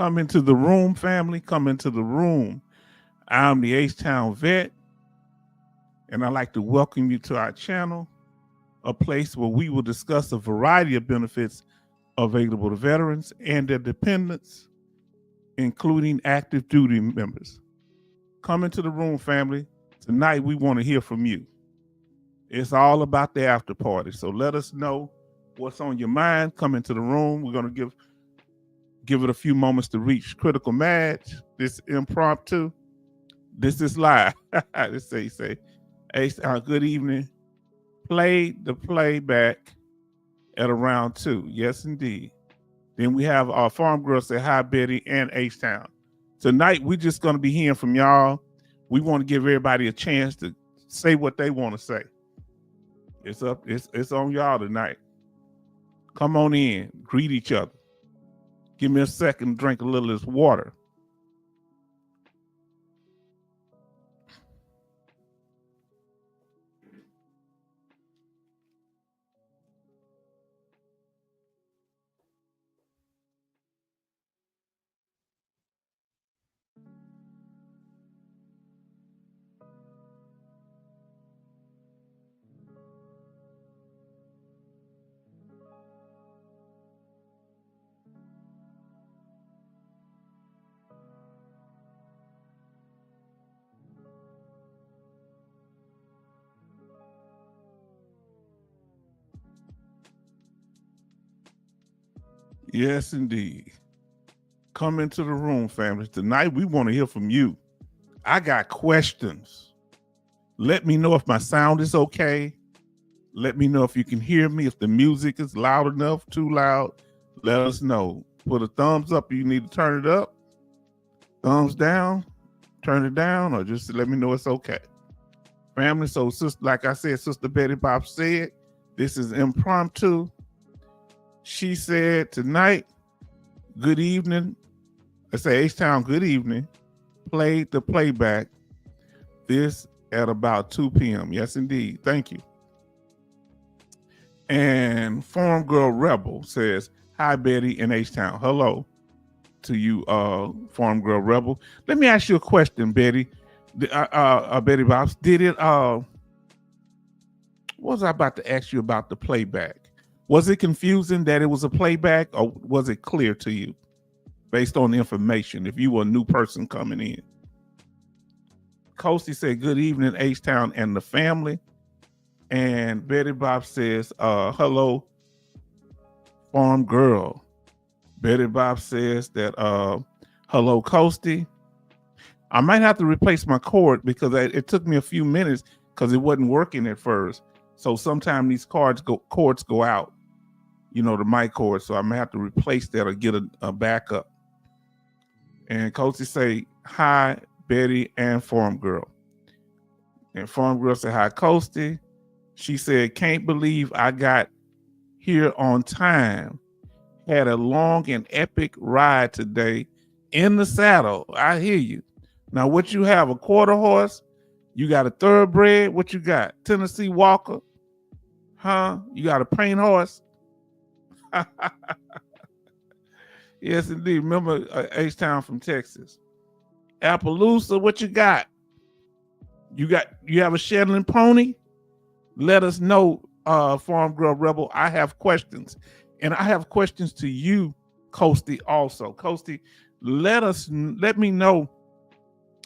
Come into the room, family. Come into the room. I'm the H-Town vet, and I'd like to welcome you to our channel, a place where we will discuss a variety of benefits available to veterans and their dependents, including active duty members. Come into the room, family. Tonight, we want to hear from you. It's all about the after party. So let us know what's on your mind. Come into the room. We're going to give it a few moments to reach critical mass. This impromptu. This is live. Let's say, hey, good evening. Play the playback at around 2. Yes, indeed. Then we have our farm girl say hi, Betty and H-Town. Tonight, we're just going to be hearing from y'all. We want to give everybody a chance to say what they want to say. It's on y'all tonight. Come on in, greet each other. Give me a second to drink a little of this water. Yes, indeed. Come into the room, family. Tonight, we want to hear from you. I got questions. Let me know if my sound is okay. Let me know if you can hear me, if the music is loud enough, too loud. Let us know. Put a thumbs up if you need to turn it up. Thumbs down, turn it down, or just let me know it's okay. Family, so sister, like I said, Sister Betty Bob said, this is impromptu. She said tonight, good evening. I say H-Town, good evening. Played the playback. This at about 2 p.m. Yes, indeed. Thank you. And Farm Girl Rebel says, hi, Betty and H-Town. Hello to you, Farm Girl Rebel. Let me ask you a question, Betty. Betty Bobs, did it, what was I about to ask you about the playback? Was it confusing that it was a playback, or was it clear to you based on the information if you were a new person coming in? Coasty said, good evening, H-Town and the family. And Betty Bob says, hello, Farm Girl. Betty Bob says that, hello, Coasty. I might have to replace my cord because it took me a few minutes because it wasn't working at first. So sometimes these cords go out, you know, the mic cord. So I may have to replace that or get a backup. And Coasty say, hi, Betty and Farm Girl. And Farm Girl said, hi, Coasty. She said, can't believe I got here on time. Had a long and epic ride today in the saddle. I hear you. Now, what you have, a quarter horse? You got a thoroughbred? What you got? Tennessee Walker? Huh? You got a paint horse? Yes, indeed. Remember H-Town from Texas. Appaloosa, what you got? You have a Shetland pony? Let us know, Farm Girl Rebel. I have questions. And I have questions to you, Coasty, also. Coasty, let me know,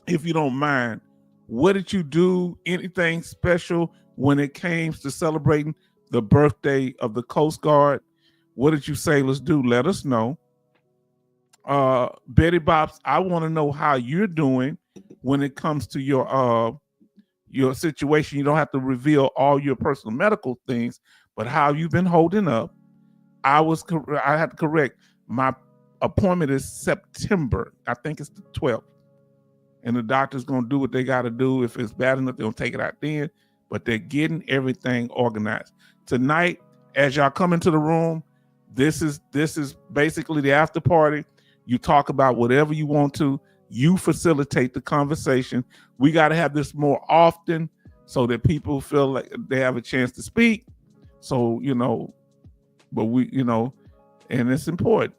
if you don't mind, what did you do? Anything special when it came to celebrating the birthday of the Coast Guard? What did you sailors do? Let us know. Betty Bobs, I want to know how you're doing when it comes to your situation. You don't have to reveal all your personal medical things, but how you've been holding up. I had to correct. My appointment is September. I think it's the 12th. And the doctor's going to do what they got to do. If it's bad enough, they'll take it out then. But they're getting everything organized. Tonight, as y'all come into the room, this is basically the after party. You talk about whatever you want to. You facilitate the conversation. We got to have this more often so that people feel like they have a chance to speak. So, but we, and it's important.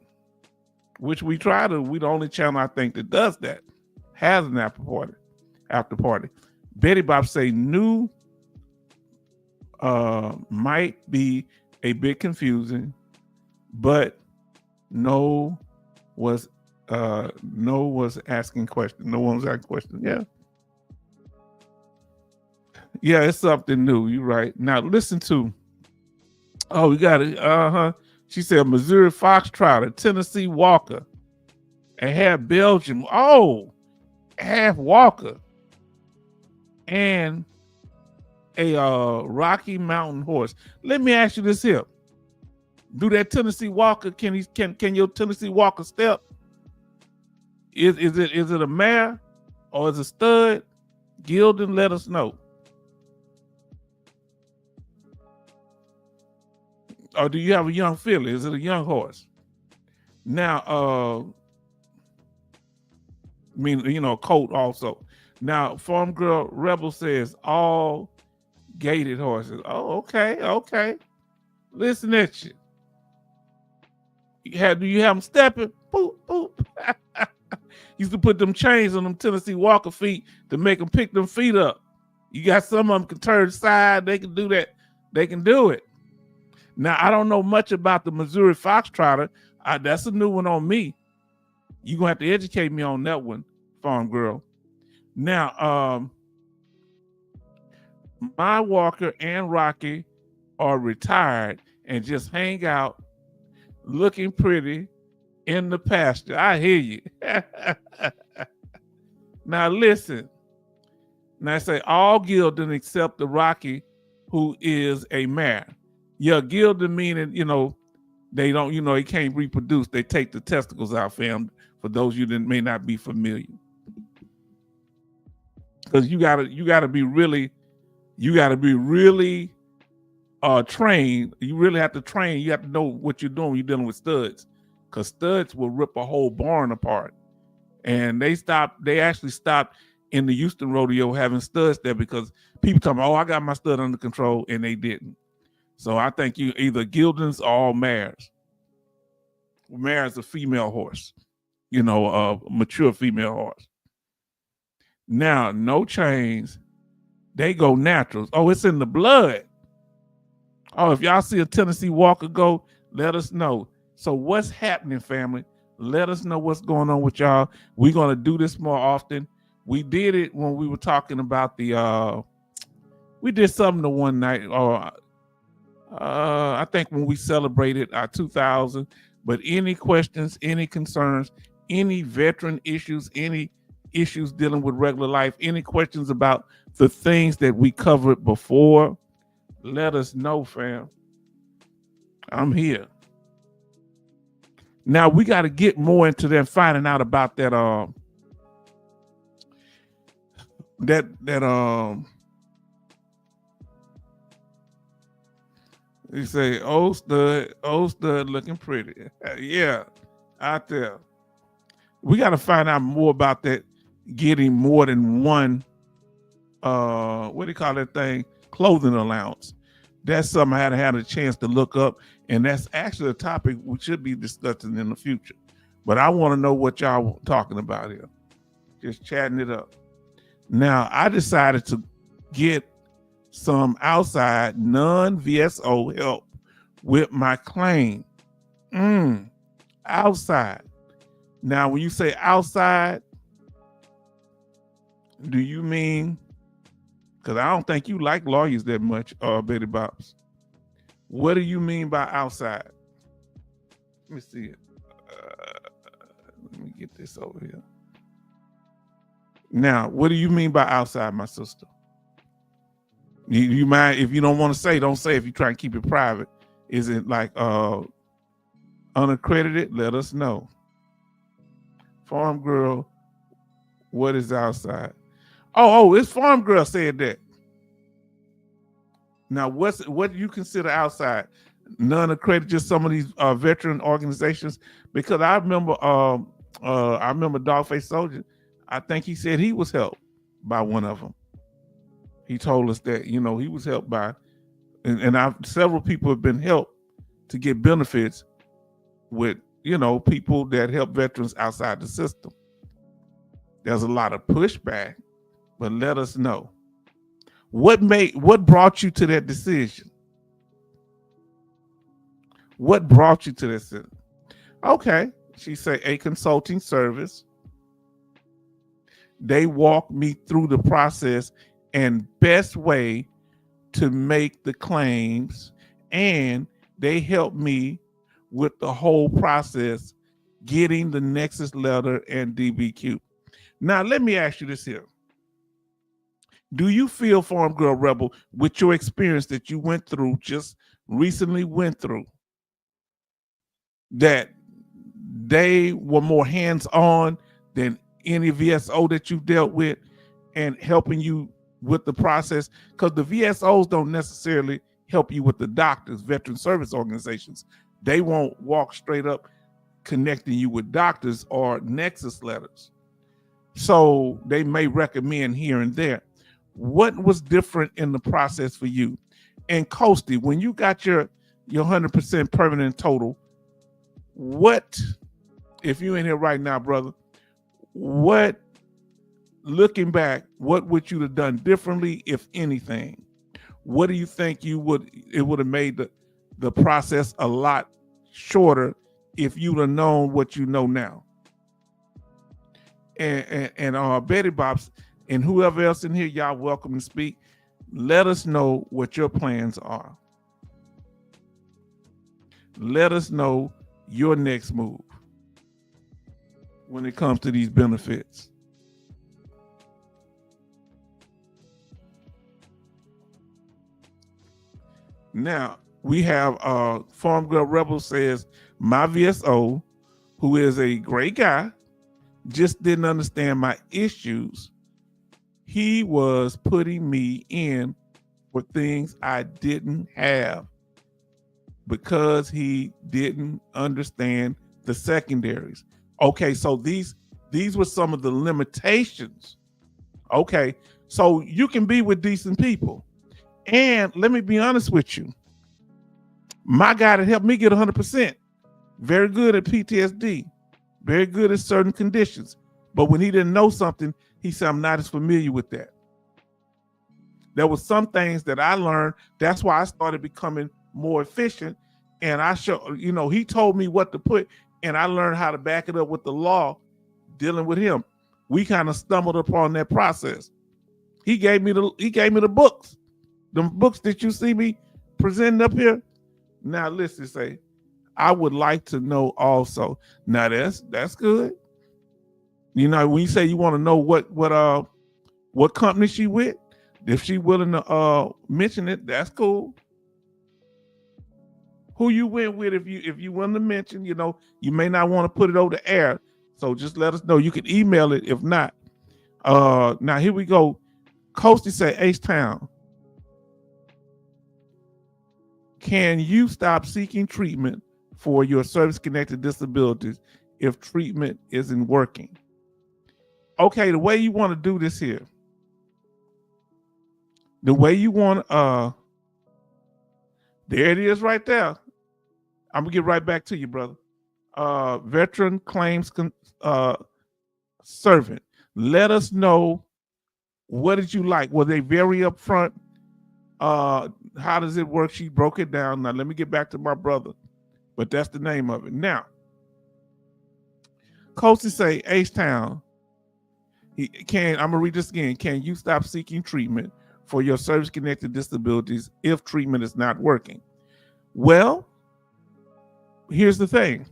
which we try to. We the only channel I think that does that, has an after party. After party. Betty Bob say new might be a bit confusing, but no was asking questions. No one was asking questions. Yeah, it's something new. You're right. Now listen to. Oh, we got it. She said Missouri Foxtrot, a Tennessee Walker, and half Belgian. Oh, half Walker, and a Rocky Mountain horse. Let me ask you this here: do that Tennessee Walker? Can your Tennessee Walker step? Is it a mare or is it a stud? Gildan, let us know. Or do you have a young filly? Is it a young horse? Now, colt also. Now, Farm Girl Rebel says all gated horses. Oh, okay. Listen at you. Do you have them stepping? Boop, boop. Used to put them chains on them Tennessee Walker feet to make them pick them feet up. You got some of them can turn side. They can do that. They can do it. Now, I don't know much about the Missouri Foxtrotter. That's a new one on me. You're going to have to educate me on that one, Farm Girl. Now, my Walker and Rocky are retired and just hang out looking pretty in the pasture. I hear you. Now, listen. Now, I say all Gildan except the Rocky, who is a mare. Yeah, Gildan meaning, they don't, they can't reproduce. They take the testicles out, fam, for those of you that may not be familiar. Because you gotta be really trained. You really have to train. You have to know what you're doing when you're dealing with studs. Because studs will rip a whole barn apart. And they actually stopped in the Houston rodeo having studs there because people talking, I got my stud under control, and they didn't. So I think you either Gildans or all mares. Mare is a female horse, a mature female horse. Now, no chains. They go naturals. Oh, it's in the blood. Oh, if y'all see a Tennessee Walker go, let us know. So what's happening, family? Let us know what's going on with y'all. We're going to do this more often. We did it when we were talking about we did something the one night, or I think when we celebrated our 2000. But any questions, any concerns, any veteran issues, any issues dealing with regular life, any questions about the things that we covered before, let us know, fam. I'm here. Now we got to get more into them finding out about that you say old stud looking pretty. Yeah, out there. We got to find out more about that, getting more than one what do you call that thing? Clothing allowance. That's something I hadn't had a chance to look up, and that's actually a topic we should be discussing in the future. But I want to know what y'all talking about here. Just chatting it up. Now, I decided to get some outside non-VSO help with my claim. Outside. Now, when you say outside, do you mean, because I don't think you like lawyers that much, Betty Bobs. What do you mean by outside? Let me see it. Let me get this over here. Now, what do you mean by outside, my sister? You mind if you don't want to say, don't say. If you try and keep it private, is it like unaccredited? Let us know. Farm Girl, what is outside? Oh, it's Farm Girl said that. Now, what do you consider outside? Non-accredited, just some of these veteran organizations? Because I remember Dogface Soldier. I think he said he was helped by one of them. He told us that, he was helped by, and several people have been helped to get benefits with, people that help veterans outside the system. There's a lot of pushback, but let us know. What brought you to that decision? What brought you to this? Okay, she said a consulting service. They walk me through the process and best way to make the claims, and they help me with the whole process, getting the Nexus letter and DBQ. Now, let me ask you this here. Do you feel, Farm Girl Rebel, with your experience that you recently went through, that they were more hands-on than any VSO that you dealt with and helping you with the process? Because the VSOs don't necessarily help you with the doctors, veteran service organizations. They won't walk straight up connecting you with doctors or Nexus letters. So they may recommend here and there. What was different in the process for you? And Coasty, when you got your 100% permanent total, what, if you're in here right now, brother, what, looking back, what would you have done differently, if anything? What do you think it would have made the process a lot shorter if you'd have known what you know now? And Betty Bobs and whoever else in here, y'all welcome to speak. Let us know what your plans are. Let us know your next move when it comes to these benefits. Now, we have Farm Girl Rebel says, my VSO, who is a great guy, just didn't understand my issues. He was putting me in for things I didn't have because he didn't understand the secondaries. Okay, so these were some of the limitations. Okay, so you can be with decent people. And let me be honest with you. My guy that helped me get 100%, very good at PTSD, very good at certain conditions. But when he didn't know something, he said, I'm not as familiar with that. There were some things that I learned. That's why I started becoming more efficient. And he told me what to put, and I learned how to back it up with the law dealing with him. We kind of stumbled upon that process. He gave me the books. The books that you see me presenting up here. Now listen, say, I would like to know also. Now that's good. When you say you want to know what company she with, if she willing to mention it, that's cool. Who you went with, if you want to mention, you may not want to put it over the air. So just let us know. You can email it if not. Now here we go. Coasty say, H-Town, can you stop seeking treatment for your service-connected disabilities if treatment isn't working? Okay, the way you want to do this here, the way you want there it is right there. I'm gonna get right back to you, brother. Veteran claims servant. Let us know, what did you like? Were they very upfront? How does it work? She broke it down. Now let me get back to my brother, but that's the name of it. Now, Coasty say, H-Town, I'm gonna read this again. Can you stop seeking treatment for your service-connected disabilities if treatment is not working? Well, here's the thing.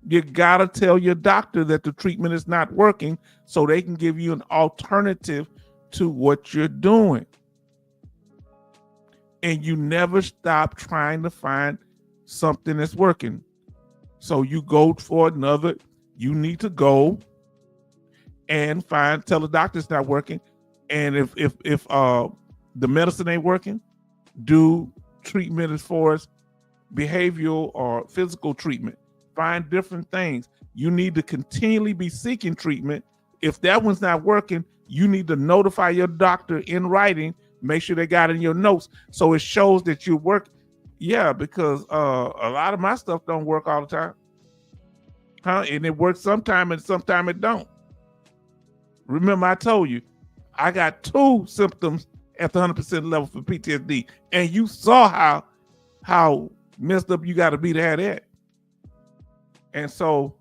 You gotta tell your doctor that the treatment is not working so they can give you an alternative to what you're doing. And you never stop trying to find something that's working. So you go for another, you need to go and tell the doctor it's not working. And if the medicine ain't working, do treatment as far as behavioral or physical treatment. Find different things. You need to continually be seeking treatment. If that one's not working, you need to notify your doctor in writing. Make sure they got it in your notes so it shows that you work. Yeah, because a lot of my stuff don't work all the time. Huh? And it works sometime and sometime it don't. Remember, I told you, I got 2 symptoms at the 100% level for PTSD, and you saw how messed up you got to be to have that. And so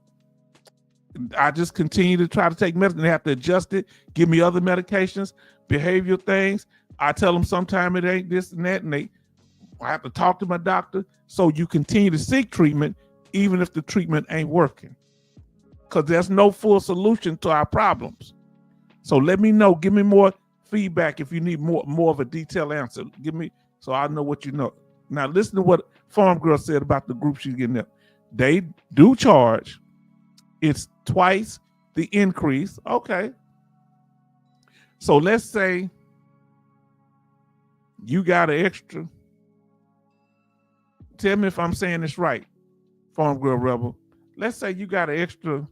I just continue to try to take medicine. They have to adjust it, give me other medications, behavioral things. I tell them sometime it ain't this and that, and I have to talk to my doctor. So you continue to seek treatment, even if the treatment ain't working, because there's no full solution to our problems. So let me know. Give me more feedback if you need more of a detailed answer. Give me, so I know what you know. Now listen to what Farm Girl said about the group she's getting up. They do charge. It's twice the increase. Okay. So let's say you got an extra. Tell me if I'm saying this right, Farm Girl Rebel. Let's say you got an extra.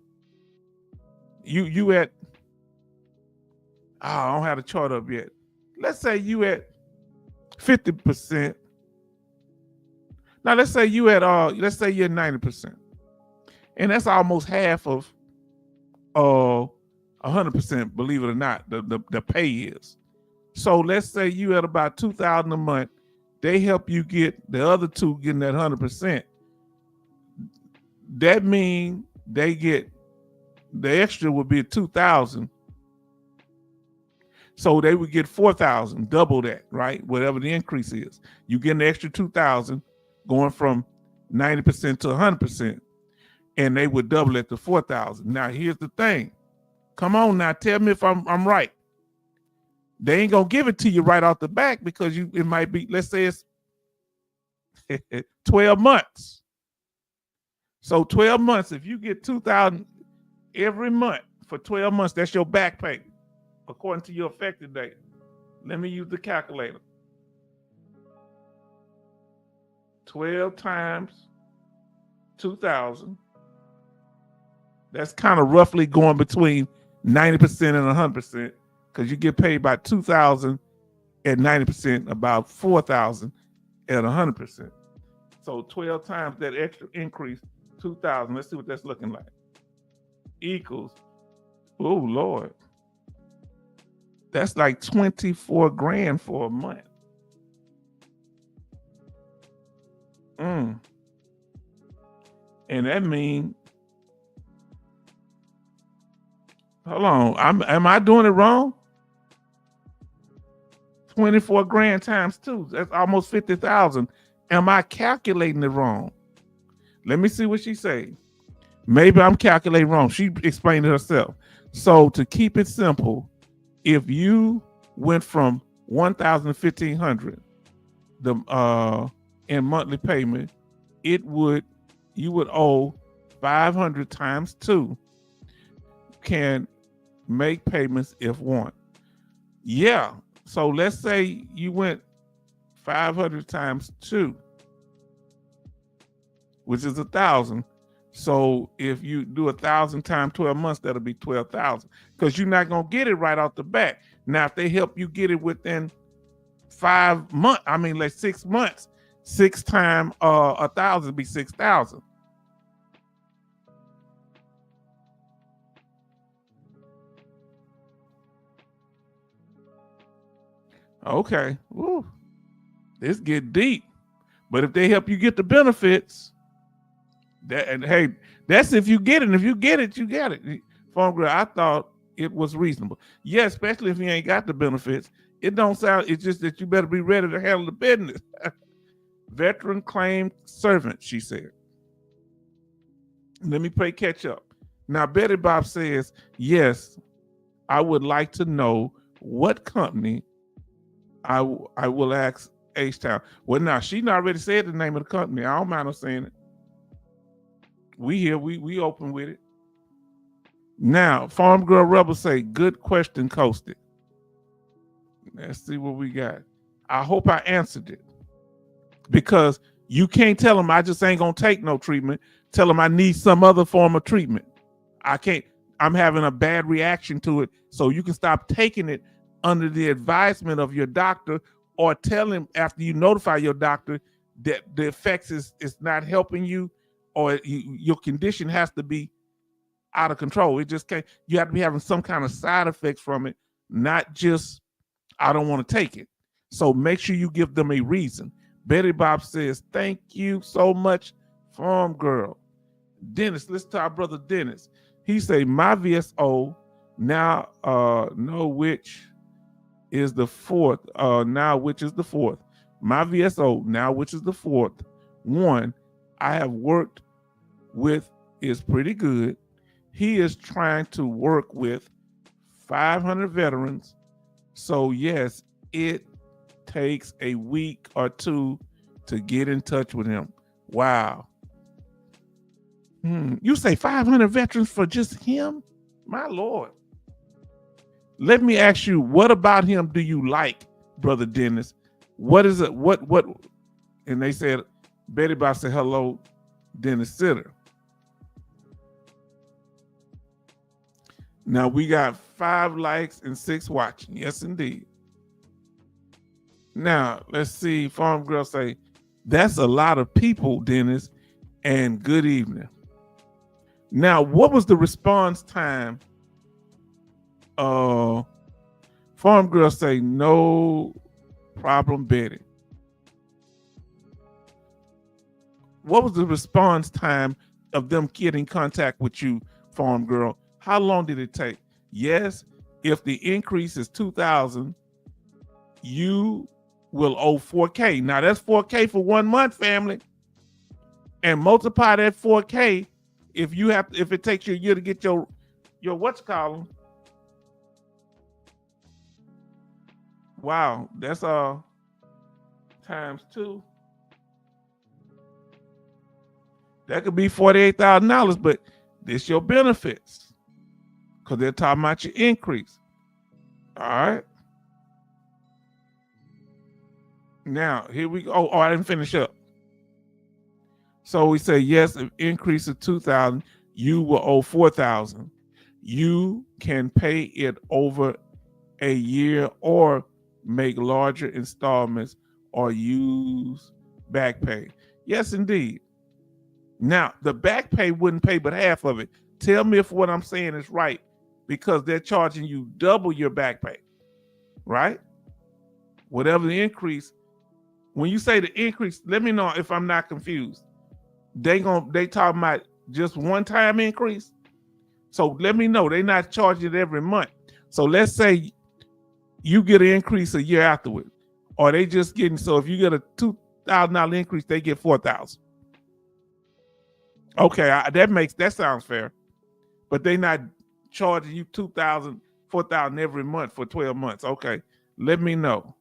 You at. I don't have the chart up yet. Let's say you at 50%. Now let's say you at let's say you're 90%. And that's almost half of 100%, believe it or not, the pay is. So let's say you at about $2,000 a month. They help you get the other 2 getting that 100%. That means they get the extra would be $2,000. So they would get $4,000, double that, right? Whatever the increase is. You get an extra $2,000 going from 90% to 100%. And they would double it to $4,000. Now here's the thing. Come on now, tell me if I'm right. They ain't gonna give it to you right off the back because it might be, let's say it's 12 months. So 12 months, if you get $2,000 every month for 12 months, that's your back pay, according to your effective date. Let me use the calculator. 12 times 2,000. That's kind of roughly going between 90% and 100%, because you get paid by 2,000 at 90%, about 4,000 at 100%. So 12 times that extra increase, 2,000. Let's see what that's looking like. Equals, oh Lord, that's like 24 grand for a month. And that means, hold on, am I doing it wrong? 24 grand times 2, that's almost 50,000. Am I calculating it wrong? Let me see what she say. Maybe I'm calculating wrong. She explained it herself. So to keep it simple, if you went from 1,000 to 1,500 in monthly payment, you would owe 500 times 2. Can make payments if want. Yeah. So let's say you went 500 times 2, which is 1,000. So if you do 1,000 times 12 months, that'll be 12,000, because you're not going to get it right off the bat. Now, if they help you get it within 5 months, like 6 months, 6 times 1,000 be 6,000. Okay. Woo. This get deep. But if they help you get the benefits, hey, that's if you get it. If you get it, you get it. Phone Girl, I thought it was reasonable. Yeah, especially if you ain't got the benefits. It don't sound, it's just that you better be ready to handle the business. Veteran claim servant, she said. Let me play catch up. Now, Betty Bob says, yes, I would like to know what company I will ask H-Town. Well, now, she already said the name of the company. I don't mind her saying it. We here, we open with it. Now, Farm Girl Rebel say, good question, Coasted. Let's see what we got. I hope I answered it. Because you can't tell them I just ain't gonna take no treatment. Tell them I need some other form of treatment. I can't, I'm having a bad reaction to it. So you can stop taking it under the advisement of your doctor, or tell him after you notify your doctor that the effects is not helping you, or your condition has to be out of control. It just can't. You have to be having some kind of side effects from it, not just I don't want to take it. So make sure you give them a reason. Betty Bob says, thank you so much, Farm Girl. Dennis, listen to our brother Dennis. He say, my VSO now know which is the fourth. Now which is the fourth. My VSO now which is the fourth one I have worked with is pretty good. He is trying to work with 500 veterans. So yes, it takes a week or two to get in touch with him. Wow. You say 500 veterans for just him? My Lord. Let me ask you, what about him do you like, Brother Dennis? What is it? What? And they said, Betty Bob said, hello, Dennis Sitter. Now we got 5 likes and 6 watching. Yes, indeed. Now, let's see. Farm Girl say, that's a lot of people, Dennis, and good evening. Now, what was the response time? Farm Girl say, no problem, Betty. What was the response time of them getting in contact with you, Farm Girl? How long did it take? Yes, if the increase is 2,000, you will owe 4K. Now that's 4K for 1 month, family. And multiply that 4K if it takes you a year to get your what's-callin'. Wow, that's times 2. That could be $48,000, but this your benefits because they're talking about your increase. All right. Now here we go. Oh, I didn't finish up. So we say yes, an increase of 2,000, you will owe 4,000. You can pay it over a year or make larger installments or use back pay. Yes, indeed. Now, the back pay wouldn't pay but half of it. Tell me if what I'm saying is right, because they're charging you double your back pay, right? Whatever the increase. When you say the increase, let me know if I'm not confused. They talking about just one-time increase? So let me know. They're not charging it every month. So let's say you get an increase a year afterward, or they just getting, so if you get a $2,000 increase, they get 4,000. Okay, that sounds fair, but they not charging you 2,000, 4,000 every month for 12 months. Okay, let me know.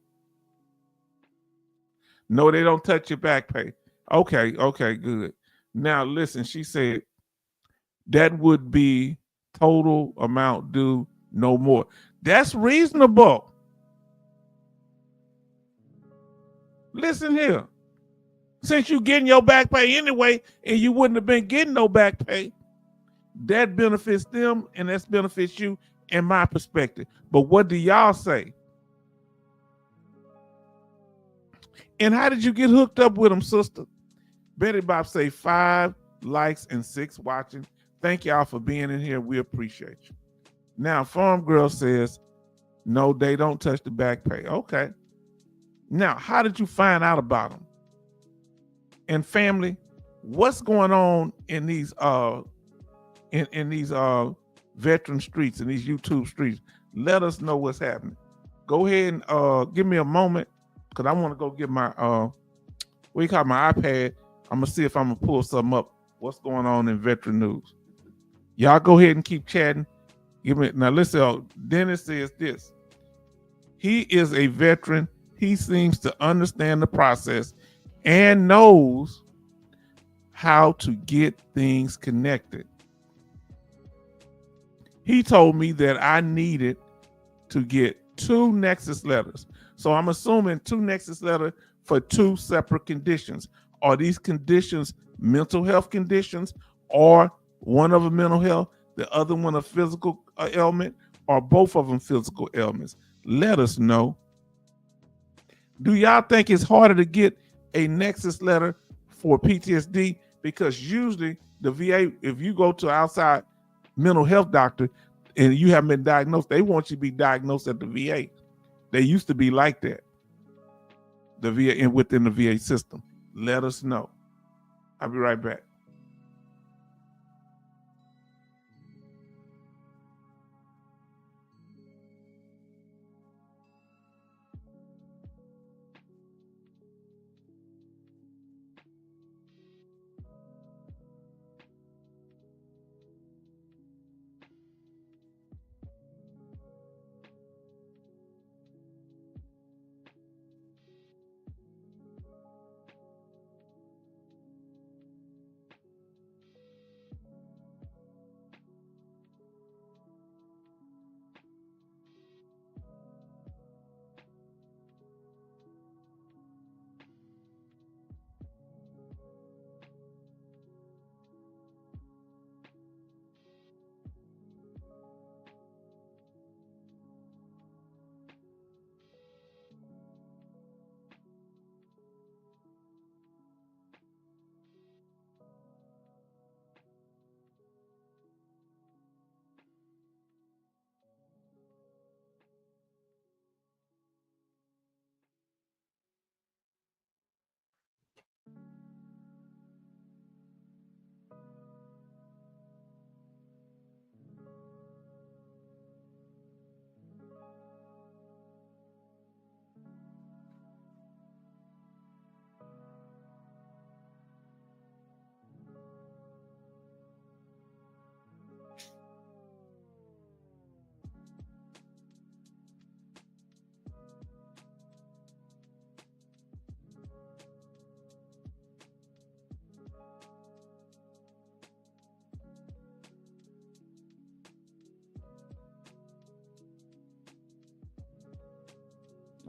No, they don't touch your back pay. Okay, good. Now listen, she said that would be total amount due, no more. That's reasonable. Listen here. Since you getting your back pay anyway, and you wouldn't have been getting no back pay, that benefits them and that benefits you in my perspective. But what do y'all say? And how did you get hooked up with them, sister? Betty Bob say 5 likes and 6 watching. Thank y'all for being in here. We appreciate you. Now, Farm Girl says, no, they don't touch the back pay. Okay. Now, how did you find out about them? And family, what's going on in these in these veteran streets, in these YouTube streets? Let us know what's happening. Go ahead and give me a moment, because I want to go get my my iPad. I'm gonna see if I'm gonna pull something up. What's going on in veteran news? Y'all go ahead and keep chatting. Now listen, Dennis says this. He is a veteran. He seems to understand the process and knows how to get things connected. He told me that I needed to get 2 Nexus letters. So I'm assuming 2 Nexus letters for 2 separate conditions. Are these conditions mental health conditions, or one of them mental health, the other one a physical ailment, or both of them physical ailments? Let us know. Do y'all think it's harder to get a Nexus letter for PTSD? Because usually the VA, if you go to outside mental health doctor and you haven't been diagnosed, they want you to be diagnosed at the VA. They used to be like that. The VA within the VA system. Let us know. I'll be right back.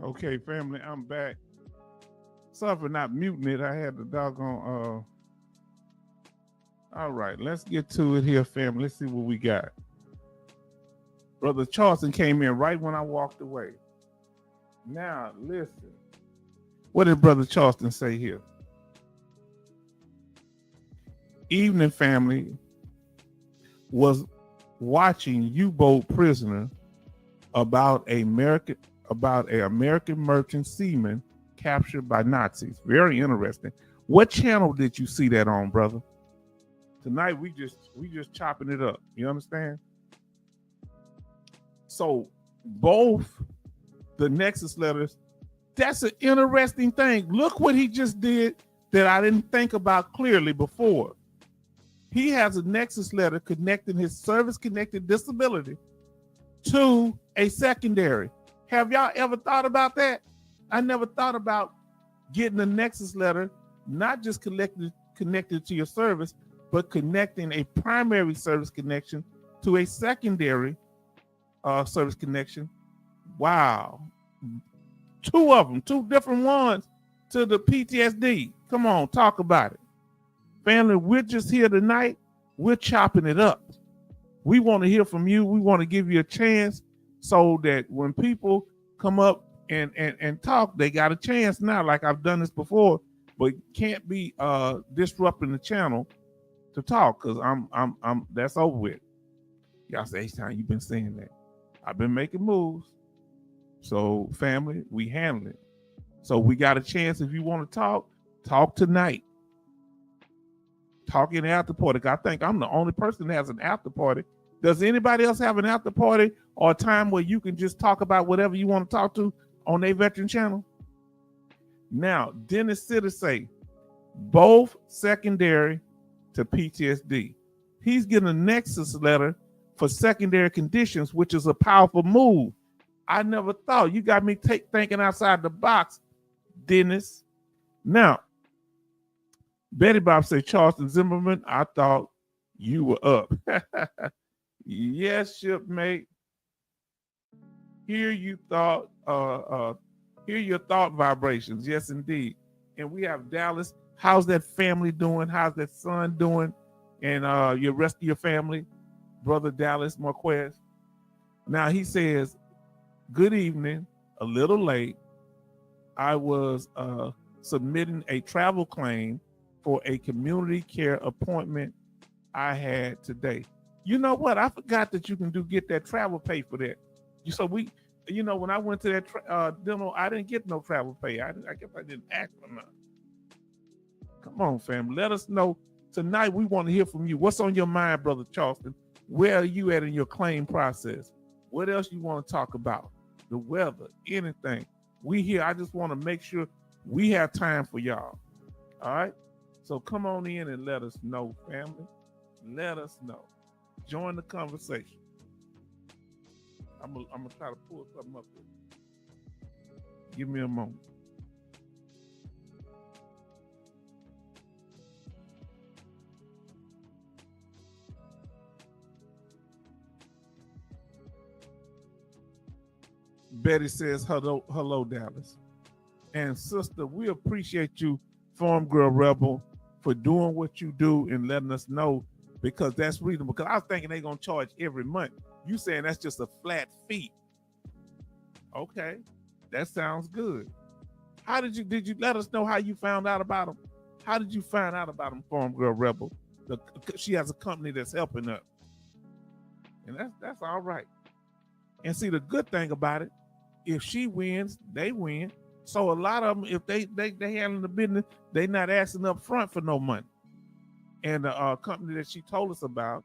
Okay, family, I'm back. Sorry for not muting it. I had the doggone. All right, let's get to it here, family. Let's see what we got. Brother Charleston came in right when I walked away. Now, listen. What did Brother Charleston say here? Evening family was watching U-boat prisoner about an American merchant seaman captured by Nazis. Very interesting. What channel did you see that on, brother? Tonight we just chopping it up. You understand? So both the Nexus letters, that's an interesting thing. Look what he just did that I didn't think about clearly before. He has a Nexus letter connecting his service-connected disability to a secondary. Have y'all ever thought about that? I never thought about getting a Nexus letter, not just connected to your service, but connecting a primary service connection to a secondary service connection. Wow. Two of them, two different ones to the PTSD. Come on, talk about it. Family, we're just here tonight. We're chopping it up. We want to hear from you. We want to give you a chance so that when people come up and talk, they got a chance now, like I've done this before, but can't be disrupting the channel to talk, because I'm that's over with. Y'all say, H-Town, you've been saying that. I've been making moves. So family, we handle it. So we got a chance. If you want to talk tonight. Talk in the after party. I think I'm the only person that has an after party. Does anybody else have an after party or a time where you can just talk about whatever you want to talk to on their veteran channel? Now, Dennis Sitter say both secondary to PTSD. He's getting a Nexus letter for secondary conditions, which is a powerful move. I never thought. You got me thinking outside the box, Dennis. Now, Betty Bob said, Charleston Zimmerman, I thought you were up. Yes, shipmate. Hear your thought vibrations. Yes, indeed. And we have Dallas. How's that family doing? How's that son doing? And your rest of your family, Brother Dallas Marquez. Now he says, good evening, a little late. I was submitting a travel claim for a community care appointment I had today. You know what? I forgot that you can get that travel pay for that. When I went to that dental, I didn't get no travel pay. I guess I didn't ask for none. Come on, fam. Let us know tonight. We want to hear from you. What's on your mind, Brother Charleston? Where are you at in your claim process? What else you want to talk about? The weather, anything. We here. I just want to make sure we have time for y'all. All right. So come on in and let us know, family. Let us know. Join the conversation. I'm gonna try to pull something up here. Give me a moment. Betty says, hello, Dallas. And sister, we appreciate you, Farm Girl Rebel, for doing what you do and letting us know, because that's reasonable. Because I was thinking they're going to charge every month. You saying that's just a flat fee. Okay, that sounds good. How did you let us know how you found out about them? How did you find out about them, Farm Girl Rebel? She has a company that's helping her. And that's all right. And see, the good thing about it, if she wins, they win. So a lot of them, if they handle the business, they not asking up front for no money. And the company that she told us about,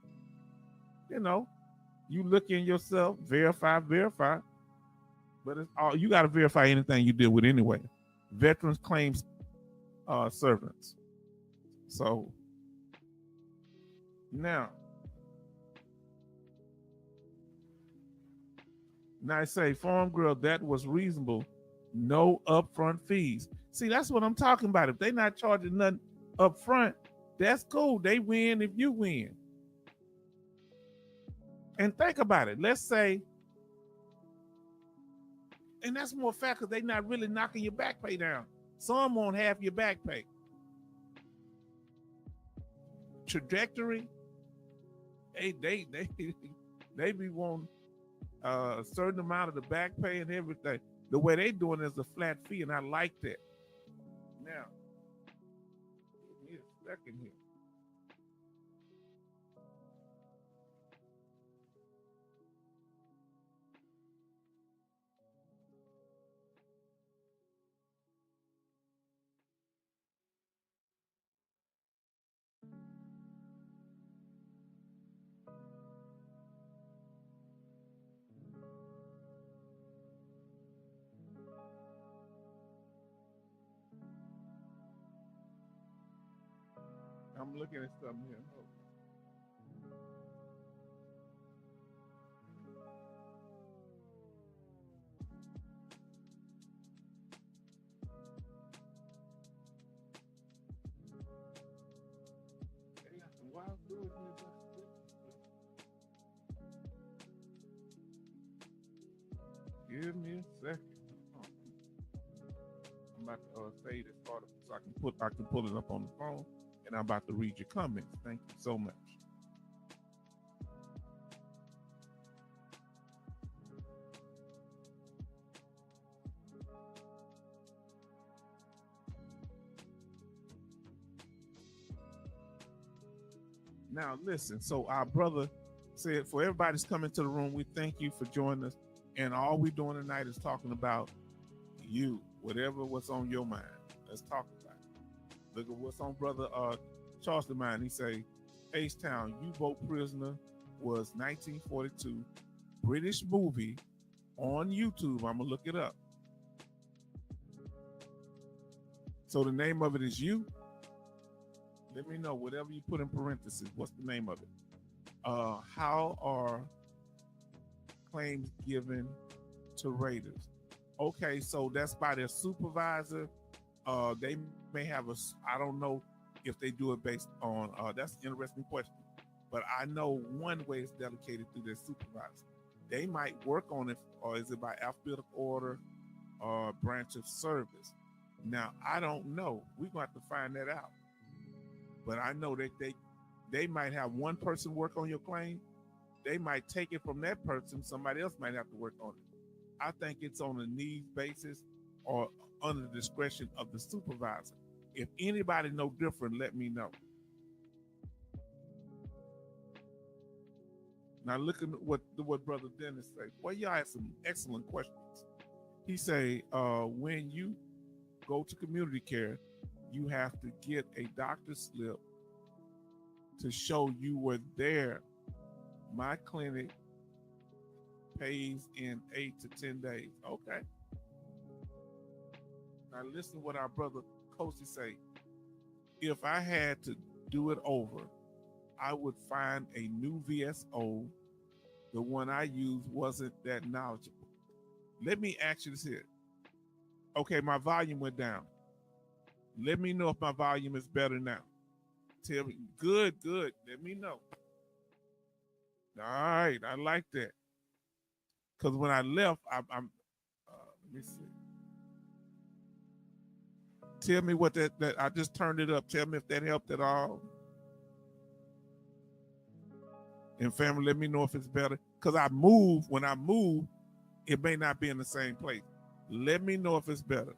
you look in yourself, verify. But it's all, you got to verify anything you deal with anyway. Veterans claims servants. So now I say, Farm Girl, that was reasonable. No upfront fees. See, that's what I'm talking about. If they not charging nothing up front, that's cool. They win if you win. And think about it. Let's say, and that's more fact because they not really knocking your back pay down. Some won't have your back pay. Trajectory, they be wanting a certain amount of the back pay and everything. The way they doing is a flat fee, and I like that. Now, give me a second here. I'm looking at something here. They got some wild food here. Give me a second. I'm about to say this part so I can pull it up on the phone, and I'm about to read your comments. Thank you so much. Now listen, so our brother said, for everybody's coming to the room, we thank you for joining us. And all we're doing tonight is talking about you, what's on your mind. Let's talk about it. Look at what's on brother Charleston mind. He say, H-Town U-boat prisoner was 1942 British movie on YouTube. I'm gonna look it up. So the name of it is You. Let me know, whatever you put in parentheses, what's the name of it? How are claims given to Raiders? Okay, so that's by their supervisor. They may have I don't know if they do it based on, that's an interesting question. But I know one way it's delegated through their supervisor. They might work on it, or is it by alphabetical order or branch of service? Now, I don't know. We're going to have to find that out. But I know that they might have one person work on your claim. They might take it from that person. Somebody else might have to work on it. I think it's on a needs basis or under the discretion of the supervisor. If anybody know different, let me know. Now look at what Brother Dennis say. Well, y'all had some excellent questions. He say, when you go to community care, you have to get a doctor's slip to show you were there. My clinic pays in 8 to 10 days. Okay. Now listen to what our brother Kosi say. If I had to do it over, I would find a new VSO. The one I used wasn't that knowledgeable. Let me ask you this here. Okay, my volume went down. Let me know if my volume is better now. Tell me. Good. Let me know. All right, I like that. Because when I left, I'm let me see. Tell me what that I just turned it up. Tell me if that helped at all. And family, let me know if it's better. Because when I move, it may not be in the same place. Let me know if it's better.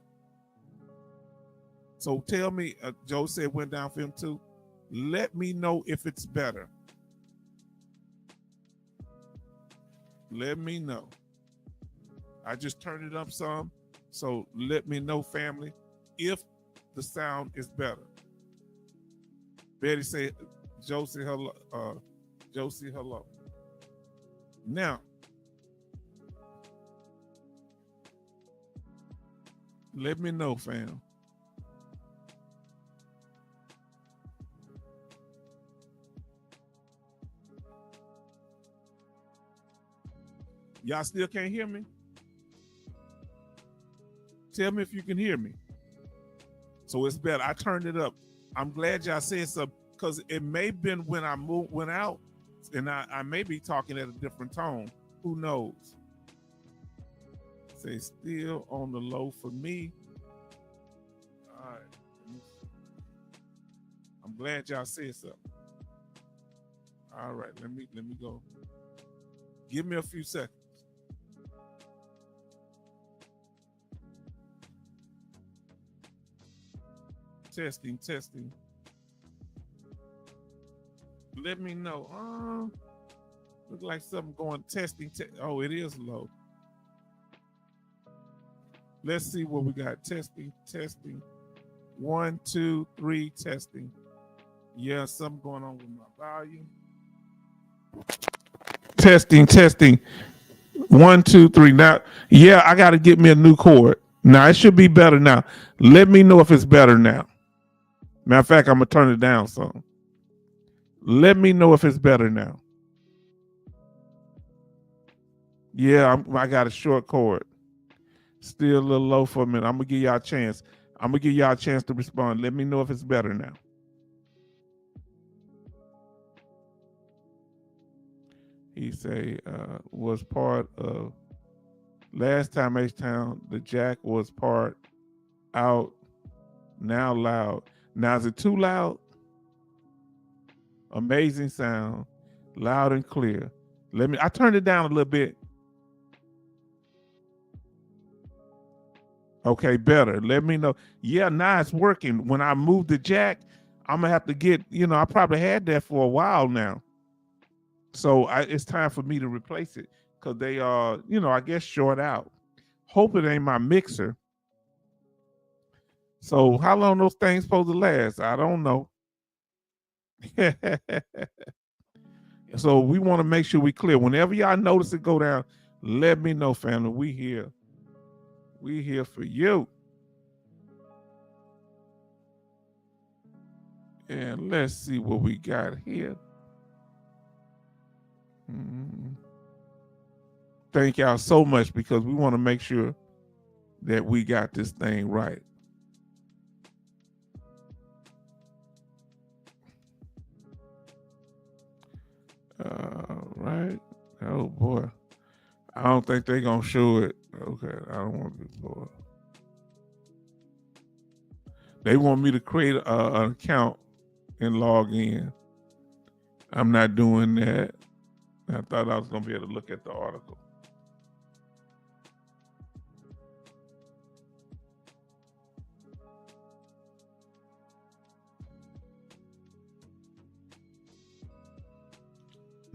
So tell me, Joe said went down for him too. Let me know if it's better. Let me know. I just turned it up some. So let me know, family, if the sound is better. Betty said, Josie, hello. Josie, hello. Now, let me know, fam. Y'all still can't hear me? Tell me if you can hear me. So it's better. I turned it up. I'm glad y'all said something because it may have been when I went out, and I may be talking at a different tone. Who knows? Say still on the low for me. All right. I'm glad y'all said something. All right, let me go. Give me a few seconds. Testing. Let me know. Look like something going testing. Oh, it is low. Let's see what we got. Testing. 1, 2, 3, testing. Yeah, something going on with my volume. Testing. 1, 2, 3. Now, yeah, I got to get me a new cord. Now, it should be better now. Let me know if it's better now. Matter of fact, I'm going to turn it down some. Let me know if it's better now. Yeah, I got a short cord. Still a little low for a minute. I'm going to give y'all a chance. To respond. Let me know if it's better now. He say, was part of last time H-Town, the jack was part out, now loud. Now is it too loud? Amazing sound, loud and clear. I turned it down a little bit. Okay, better. Let me know. Yeah, now it's working. When I move the jack, I'm gonna have to get, I probably had that for a while now. So it's time for me to replace it because they are, I guess short out. Hope it ain't my mixer. So how long those things supposed to last? I don't know. So we want to make sure we clear. Whenever y'all notice it go down, let me know, family. We here. We here for you. And let's see what we got here. Thank y'all so much because we want to make sure that we got this thing right. Right. Oh boy. I don't think they're gonna show it. Okay, I don't want to be bored. They want me to create an account and log in. I'm not doing that. I thought I was gonna be able to look at the article.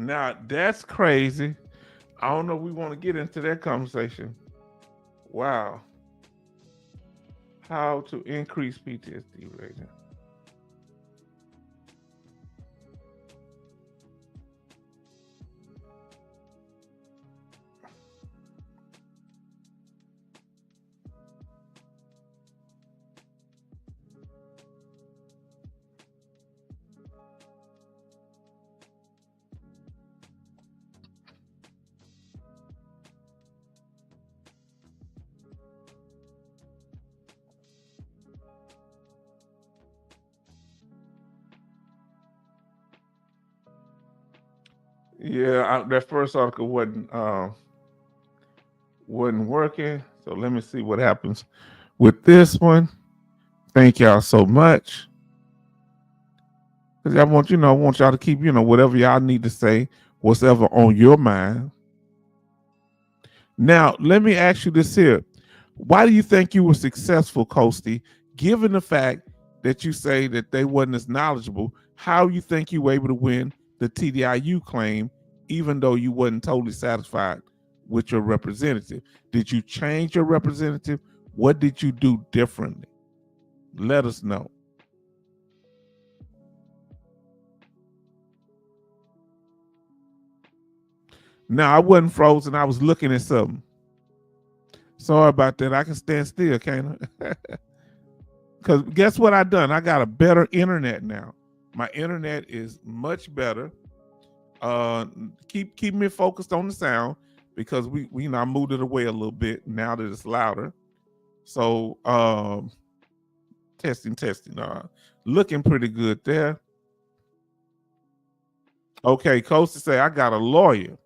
Now that's crazy. I don't know if we want to get into that conversation. Wow. How to increase PTSD rating. Yeah, that first article wasn't working. So let me see what happens with this one. Thank y'all so much. Because I want y'all to keep, whatever y'all need to say, whatever on your mind. Now, let me ask you this here. Why do you think you were successful, Coasty, given the fact that you say that they wasn't as knowledgeable? How you think you were able to win the TDIU claim, even though you wasn't totally satisfied with your representative? Did you change your representative? What did you do differently? Let us know. Now, I wasn't frozen. I was looking at something. Sorry about that. I can stand still, can't I? Because guess what I done? I got a better internet now. My internet is much better. Keep me focused on the sound because we I moved it away a little bit now that it's louder. So testing. Looking pretty good there. Okay, Coach to say I got a lawyer.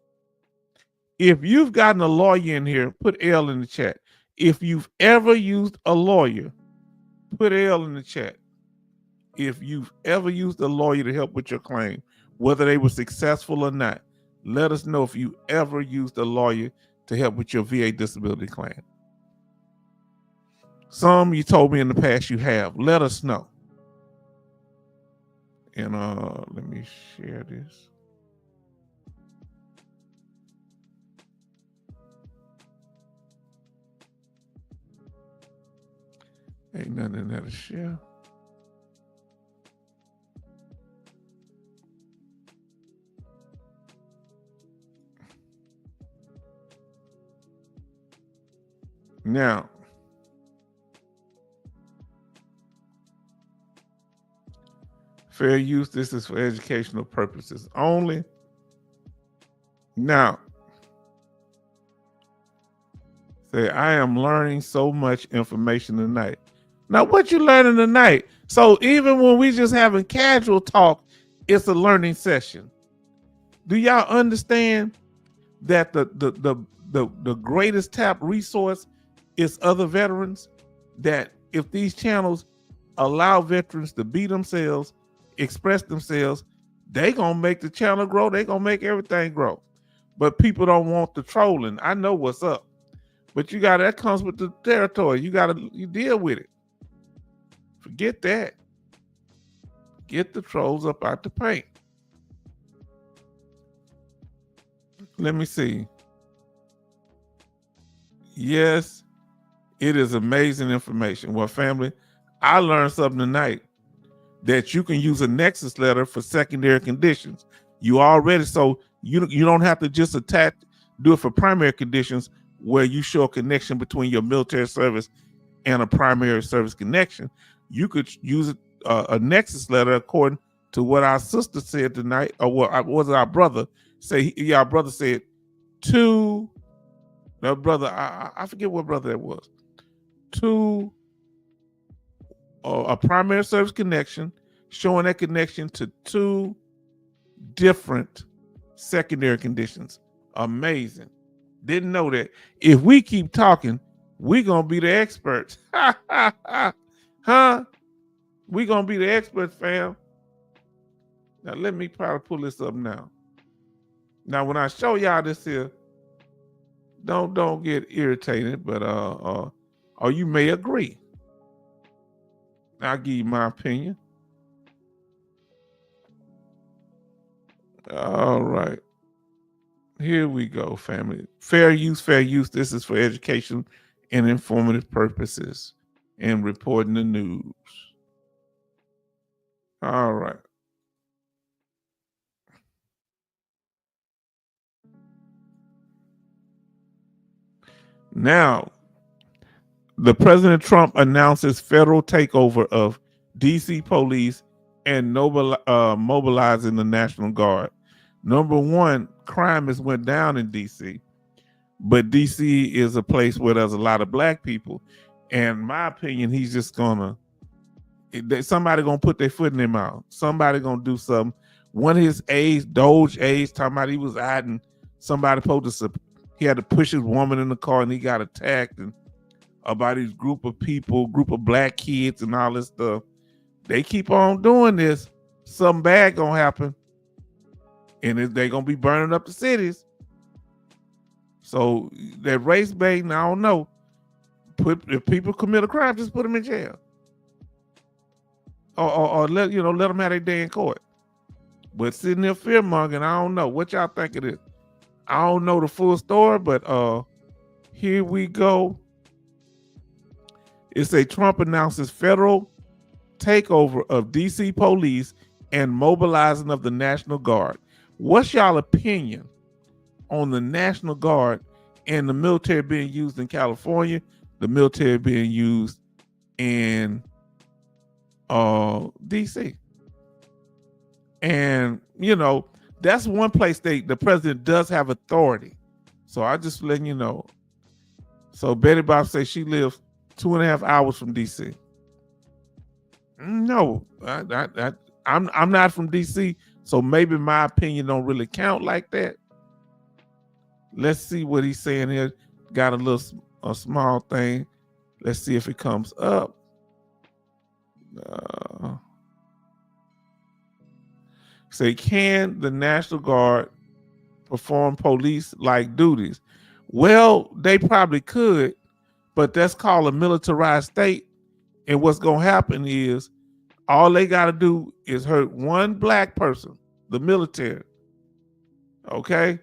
If you've gotten a lawyer in here, put L in the chat. If you've ever used a lawyer, put L in the chat. If you've ever used a lawyer to help with your claim, whether they were successful or not, let us know if you ever used a lawyer to help with your VA disability claim. Some you told me in the past you have. Let us know. And let me share this. Ain't nothing in there to share. Now, fair use, this is for educational purposes only. Now, say, I am learning so much information tonight. Now, what you learning tonight? So even when we just having casual talk, it's a learning session. Do y'all understand that the greatest tap resource is other veterans? That if these channels allow veterans to be themselves, express themselves, they gonna make the channel grow. They gonna make everything grow. But people don't want the trolling. I know what's up. But that comes with the territory. You deal with it. Forget that. Get the trolls up out the paint. Let me see. Yes, it is amazing information. Well, family, I learned something tonight that you can use a nexus letter for secondary conditions. You already, so you don't have to just do it for primary conditions where you show a connection between your military service and a primary service connection. You could use a nexus letter according to what our sister said tonight, or what was our brother say? Our brother said to the brother. I forget what brother that was. To a primary service connection, showing that connection to two different secondary conditions. Amazing. Didn't know that. If we keep talking, we're going to be the experts. Huh? We're going to be the experts, fam. Now, let me probably pull this up now. Now, when I show y'all this here, don't get irritated, but or you may agree. I'll give you my opinion. All right. Here we go, family. Fair use, fair use. This is for education and informative purposes and reporting the news. All right. Now, the President Trump announces federal takeover of DC police and mobilizing the National Guard. Number one, crime has went down in DC, but DC is a place where there's a lot of black people. And in my opinion, he's just somebody gonna put their foot in their mouth. Somebody gonna do something. One of his aides, Doge aides, talking about he was hiding. Somebody he had to push his woman in the car and he got attacked, and about his group of black kids and all this stuff. They keep on doing this, something bad gonna happen. And they're gonna be burning up the cities. So that race baiting, I don't know. If people commit a crime, just put them in jail. Or let them have their day in court. But sitting there fear mongering, I don't know. What y'all think of this? I don't know the full story, but here we go. It's a Trump announces federal takeover of DC police and mobilizing of the National Guard. What's y'all opinion on the National Guard and the military being used in California, the military being used in DC? And that's one place the president does have authority. So I just letting you know. So Betty Bob says she lives 2.5 hours from DC. No, I'm not from DC, so maybe my opinion don't really count like that. Let's see what he's saying here. Got a small thing. Let's see if it comes up. Say, can the National Guard perform police-like duties? Well, they probably could, but that's called a militarized state. And what's going to happen is all they got to do is hurt one black person, the military. Okay?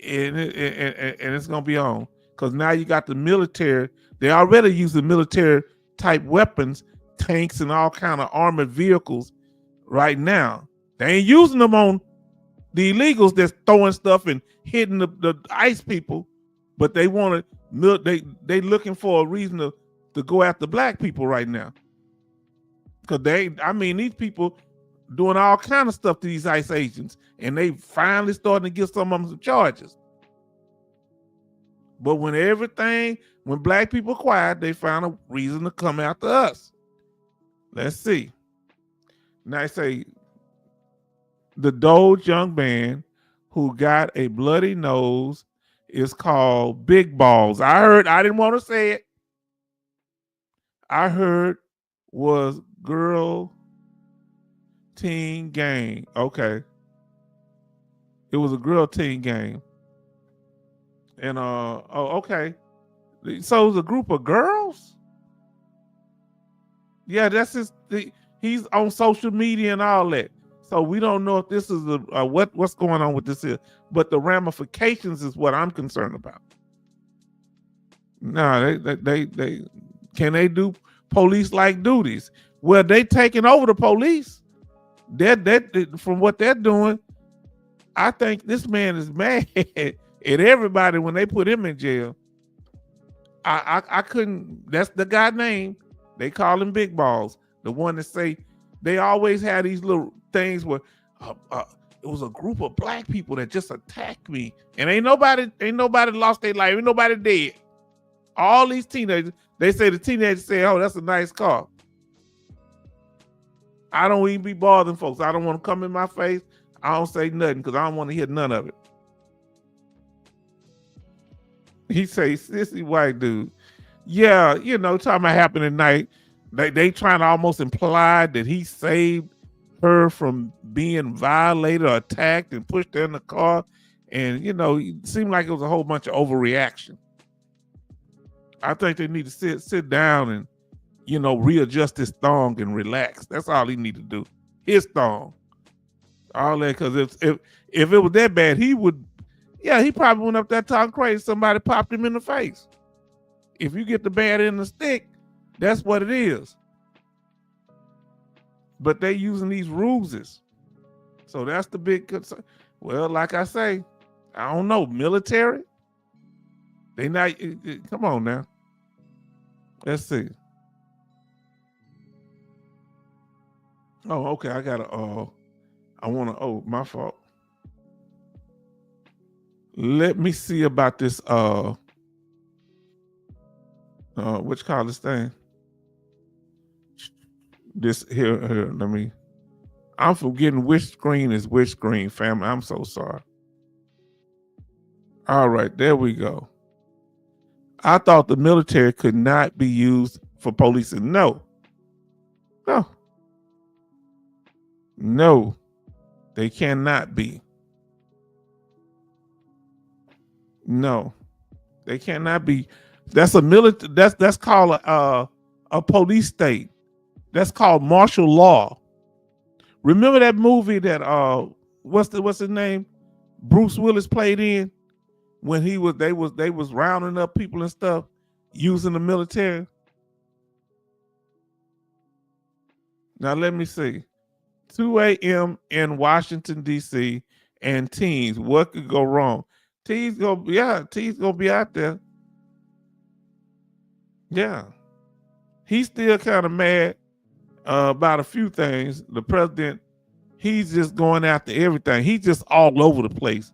And it's going to be on. Because now you got the military. They already use the military type weapons, tanks and all kind of armored vehicles right now. They ain't using them on the illegals that's throwing stuff and hitting the ICE people, but they want to, they looking for a reason to go after black people right now. Because these people doing all kind of stuff to these ICE agents, and they finally starting to get some of them some charges. But when black people quiet, they found a reason to come after us. Let's see. Now I say, the Doge young man who got a bloody nose is called Big Balls. I didn't want to say it. I heard was girl teen gang. Okay. It was a girl teen gang. And okay. So it was a group of girls? Yeah, that's he's on social media and all that. So we don't know if this is what's going on with this here, but the ramifications is what I'm concerned about. No, they can they do police-like duties? Well, they taking over the police. That from what they're doing, I think this man is mad at everybody when they put him in jail. I couldn't. That's the guy name. They call him Big Balls. The one that say they always had these little things where it was a group of black people that just attacked me, and ain't nobody lost their life, ain't nobody dead. All these teenagers, they say the teenagers say, "Oh, that's a nice car." I don't even be bothering folks. I don't want to come in my face. I don't say nothing because I don't want to hear none of it. He say, "Sissy white dude." Yeah, talking about happening at night. They trying to almost imply that he saved her from being violated or attacked and pushed her in the car. And, it seemed like it was a whole bunch of overreaction. I think they need to sit down and, readjust his thong and relax. That's all he need to do. His thong. All that, because if it was that bad, he would, Yeah, he probably went up there talking crazy. Somebody popped him in the face. If you get the bad end of the stick, that's what it is. But they using these ruses. So that's the big concern. Well, like I say, I don't know, military? They not, come on now. Let's see. Oh, okay, I gotta, I wanna, oh, my fault. Let me see about this, what you call this thing? This here, let me, I'm forgetting which screen is which screen, family. I'm so sorry. All right, there we go. I thought the military could not be used for policing. No. No. No, they cannot be. No, they cannot be. That's a military. That's called a police state. That's called martial law. Remember that movie that what's his name? Bruce Willis played in when they was rounding up people and stuff using the military. Now let me see. 2 a.m. in Washington D.C. and teens. What could go wrong? T's gonna be out there. Yeah, he's still kind of mad about a few things. The president, he's just going after everything. He's just all over the place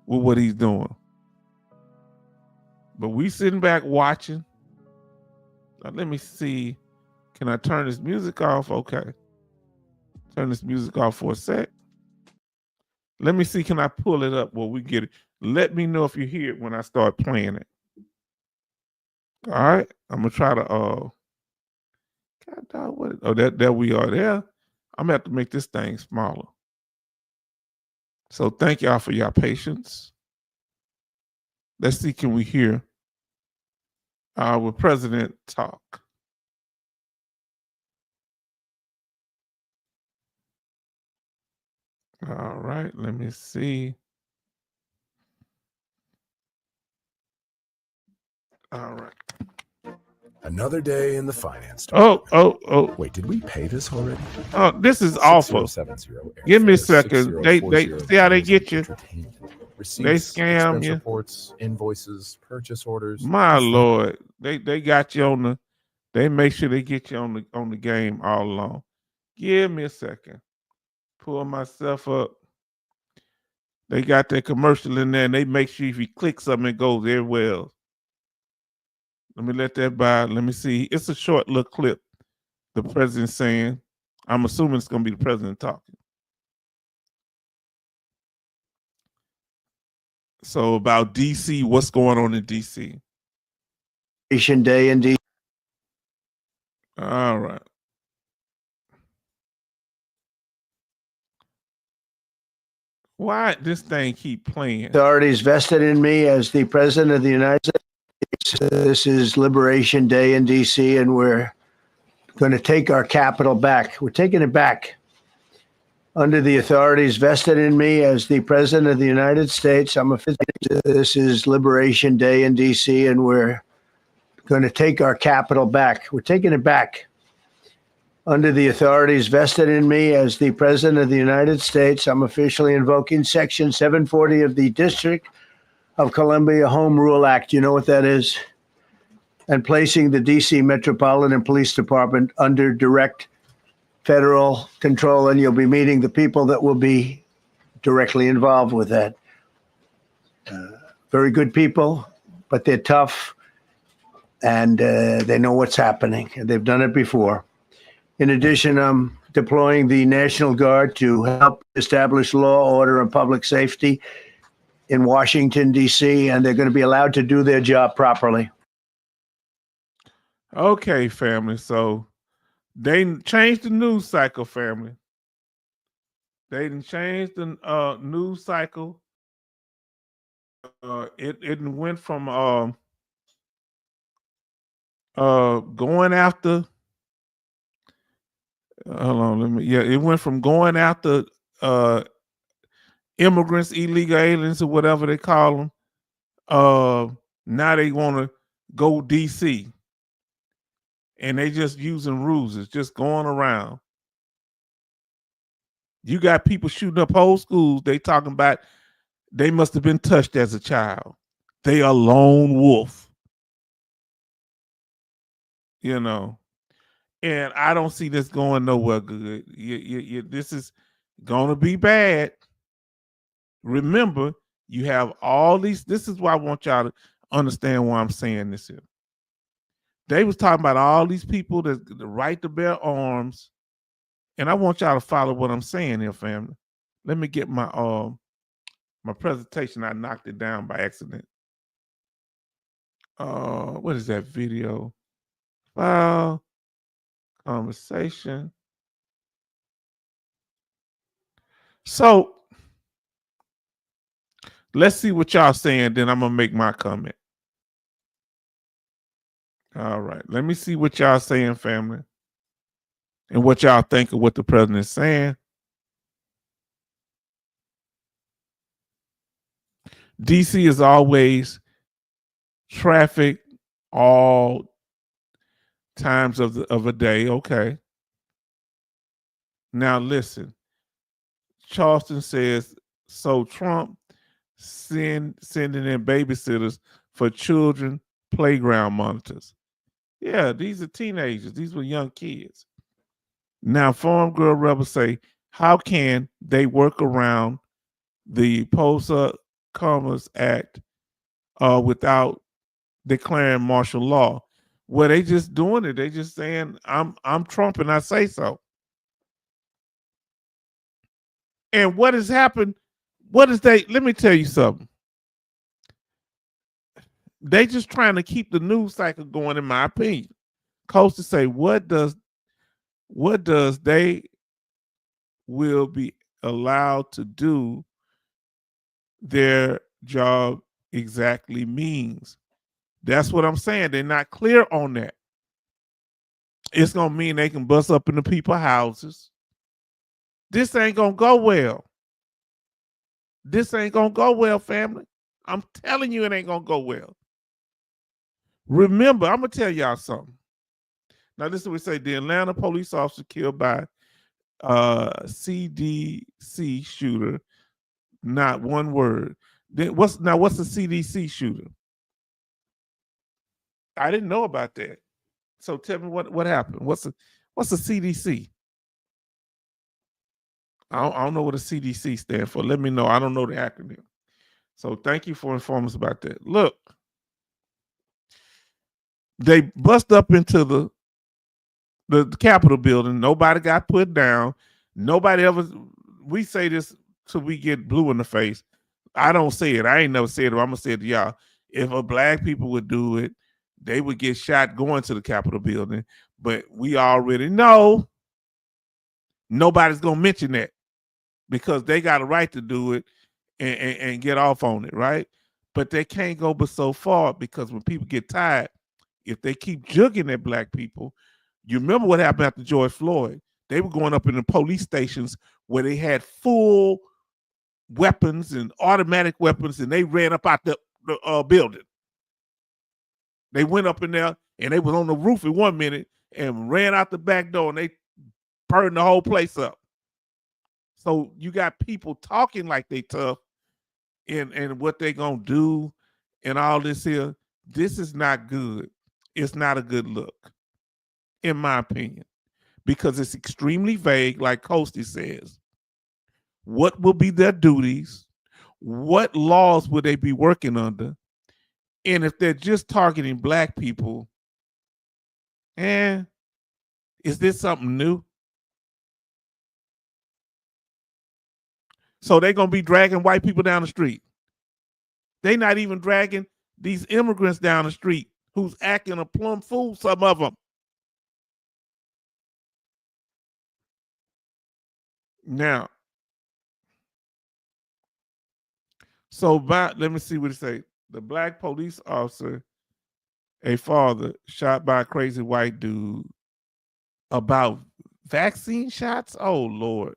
with what he's doing. But we sitting back watching. Now, let me see. Can I turn this music off? Okay. Turn this music off for a sec. Let me see. Can I pull it up where we get it? Let me know if you hear it when I start playing it. All right. I'm gonna try to God dog, what? Oh, there we are there. I'm gonna have to make this thing smaller. So thank y'all for your patience. Let's see, can we hear our president talk? All right, let me see. All right. Another day in the finance department. Oh. Wait, did we pay this already? Oh, this is awful. Give me a second. They see how they get you. Receipts, they scam you. Reports, invoices, purchase orders. My Lord, they got you on the. They make sure they get you on the game all along. Give me a second. Pull myself up. They got that commercial in there, and they make sure if you click something, it goes everywhere else. Let me let that by. Let me see. It's a short little clip. The president saying, I'm assuming it's going to be the president talking. So about DC, what's going on in DC? Day in DC. All right. Why this thing keep playing? Authorities vested in me as the president of the United States. This is Liberation Day in DC, and we're going to take our capital back. We're taking it back. Under the authorities vested in me as the president of the United States, this is Liberation Day in DC, and we're going to take our capital back. We're taking it back. Under the authorities vested in me as the president of the United States, I'm officially invoking Section 740 of the District of Columbia Home Rule Act. You know what that is? And placing the DC Metropolitan Police Department under direct federal control. And you'll be meeting the people that will be directly involved with that. Very good people, but they're tough, and they know what's happening. They've done it before. In addition, I'm deploying the National Guard to help establish law, order, and public safety in Washington, D.C., and they're going to be allowed to do their job properly. Okay, family. So they changed the news cycle, family. They changed the news cycle. It went from going after. Hold on, it went from going after immigrants, illegal aliens, or whatever they call them. Now they want to go DC, and they just using rules. It's just going around. You got people shooting up whole schools. They talking about they must have been touched as a child. They a lone wolf. You know, and I don't see this going nowhere good. This is going to be bad. Remember, you have all these. This is why I want y'all to understand why I'm saying this here. They was talking about all these people that the right to bear arms, and I want y'all to follow what I'm saying here, family. Let me get my my presentation. I knocked it down by accident. What is that video? File, conversation. So let's see what y'all saying. Then I'm gonna make my comment. All right, let me see what y'all saying, family, and what y'all think of what the president is saying. DC is always traffic all times of a day. Okay. Now listen. Charleston says, so Trump sending in babysitters for children playground monitors. Yeah, these are teenagers. These were young kids. Now, Farm Girl Rebel say, how can they work around the POSA Commerce Act without declaring martial law? Well, they just doing it. They just saying, I'm Trump and I say so. And what has happened? Let me tell you something. They just trying to keep the news cycle going, in my opinion. Coach to say, what does they will be allowed to do their job exactly means? That's what I'm saying. They're not clear on that. It's gonna mean they can bust up into people's houses. This ain't gonna go well. This ain't gonna go well, family. I'm telling you, it ain't gonna go well. Remember, I'm gonna tell y'all something. Now, this is what we say: the Atlanta police officer killed by CDC shooter. Not one word. Then what's the CDC shooter? I didn't know about that. So tell me what happened. What's the CDC? I don't know what a CDC stands for. Let me know. I don't know the acronym. So thank you for informing us about that. Look, they bust up into the Capitol building. Nobody got put down. Nobody ever. We say this till we get blue in the face. I don't say it. I ain't never said it. I'm gonna say it to y'all. If a black people would do it, they would get shot going to the Capitol building. But we already know nobody's gonna mention that because they got a right to do it and get off on it, right? But they can't go but so far, because when people get tired, if they keep jugging at black people, you remember what happened after George Floyd? They were going up in the police stations where they had full weapons and automatic weapons, and they ran up out the building. They went up in there and they was on the roof in 1 minute and ran out the back door, and they burned the whole place up. So you got people talking like they tough and what they gonna do and all this here. This is not good. It's not a good look, in my opinion, because it's extremely vague, like Coasty says. What will be their duties? What laws will they be working under? And if they're just targeting black people, is this something new? So they're going to be dragging white people down the street. They're not even dragging these immigrants down the street who's acting a plumb fool, some of them. Now, so let me see what it say. The black police officer, a father, shot by a crazy white dude about vaccine shots. Oh, Lord.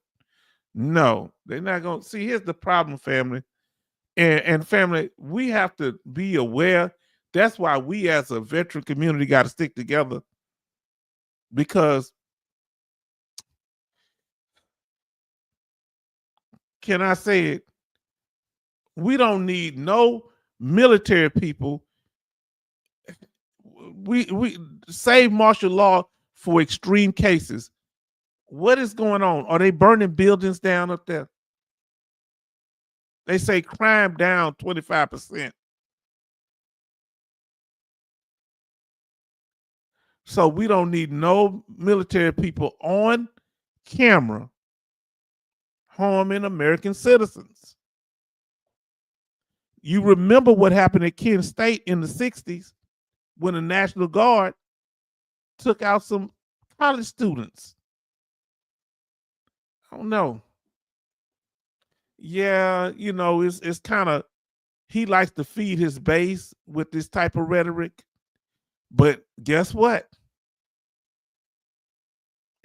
No, they're not going to see. Here's the problem, family. And family, we have to be aware. That's why we as a veteran community got to stick together, because can I say it? We don't need no military people. We save martial law for extreme cases. What is going on? Are they burning buildings down up there? They say crime down 25%. So we don't need no military people on camera harming American citizens. You remember what happened at Kent State in the 60s when the National Guard took out some college students. I don't know. Yeah, it's kind of, he likes to feed his base with this type of rhetoric. But guess what?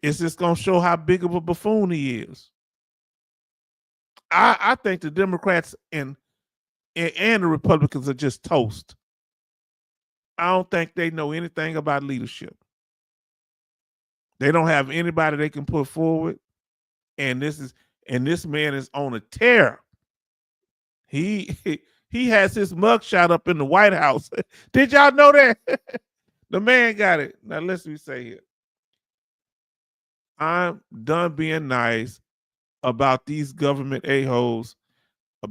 It's just going to show how big of a buffoon he is. I think the Democrats and the Republicans are just toast. I don't think they know anything about leadership. They don't have anybody they can put forward. And this man is on a tear. He has his mugshot up in the White House. Did y'all know that? The man got it. Now listen, we say here. I'm done being nice about these government a-holes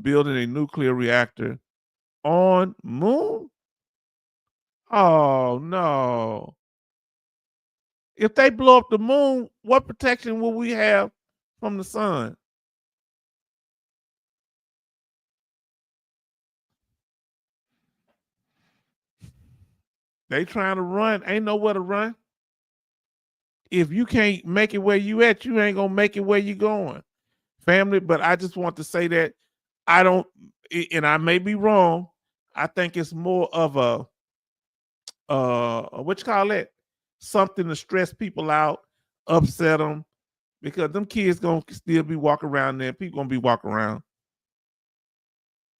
building a nuclear reactor on moon. Oh no. If they blow up the moon, what protection will we have from the sun? They trying to run, ain't nowhere to run. If you can't make it where you at, you ain't gonna make it where you going, family. But I just want to say that I don't, and I may be wrong. I think it's more of a what you call it? Something to stress people out, upset them, because them kids gonna still be walking around there. People gonna be walking around.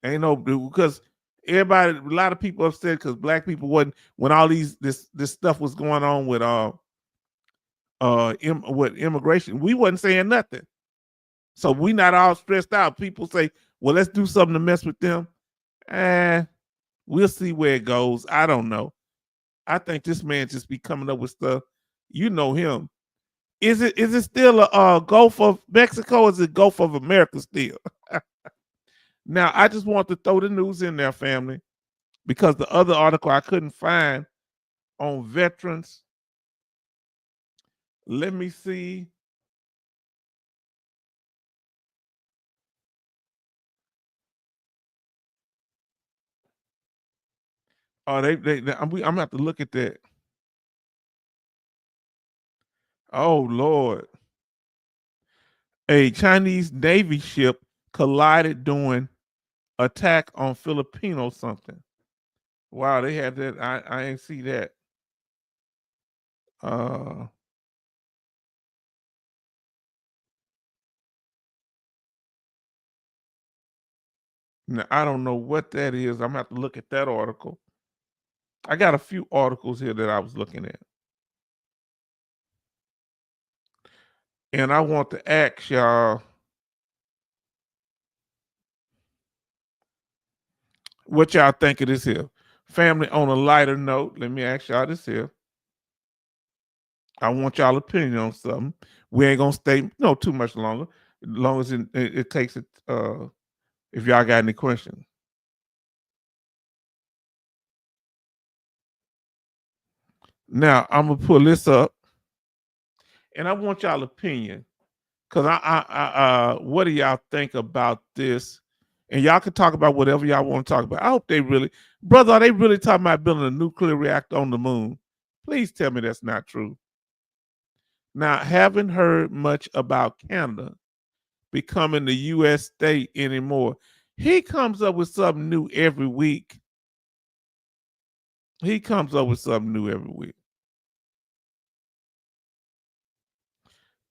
Ain't no, because everybody, a lot of people upset because black people wasn't, when all this stuff was going on with with immigration, we wasn't saying nothing. So we not all stressed out. People say, well, let's do something to mess with them. We'll see where it goes. I don't know. I think this man just be coming up with stuff. You know him. Is it still a Gulf of Mexico? Or is it Gulf of America still? Now, I just want to throw the news in there, family, because the other article I couldn't find on veterans. Let me see. Oh, I'm gonna have to look at that. Oh Lord. A Chinese Navy ship collided during attack on Filipino something. Wow, they had that. I ain't see that. Now, I don't know what that is. I'm gonna have to look at that article. I got a few articles here that I was looking at. And I want to ask y'all what y'all think of this here. Family, on a lighter note, let me ask y'all this here. I want y'all opinion on something. We ain't gonna stay too much longer. As long as it takes it. If y'all got any questions. Now I'm gonna pull this up, and I want y'all opinion, because what do y'all think about this? And y'all can talk about whatever y'all want to talk about. I hope are they really talking about building a nuclear reactor on the moon? Please tell me that's not true. Now, haven't heard much about Canada becoming the U.S. state anymore. He comes up with something new every week.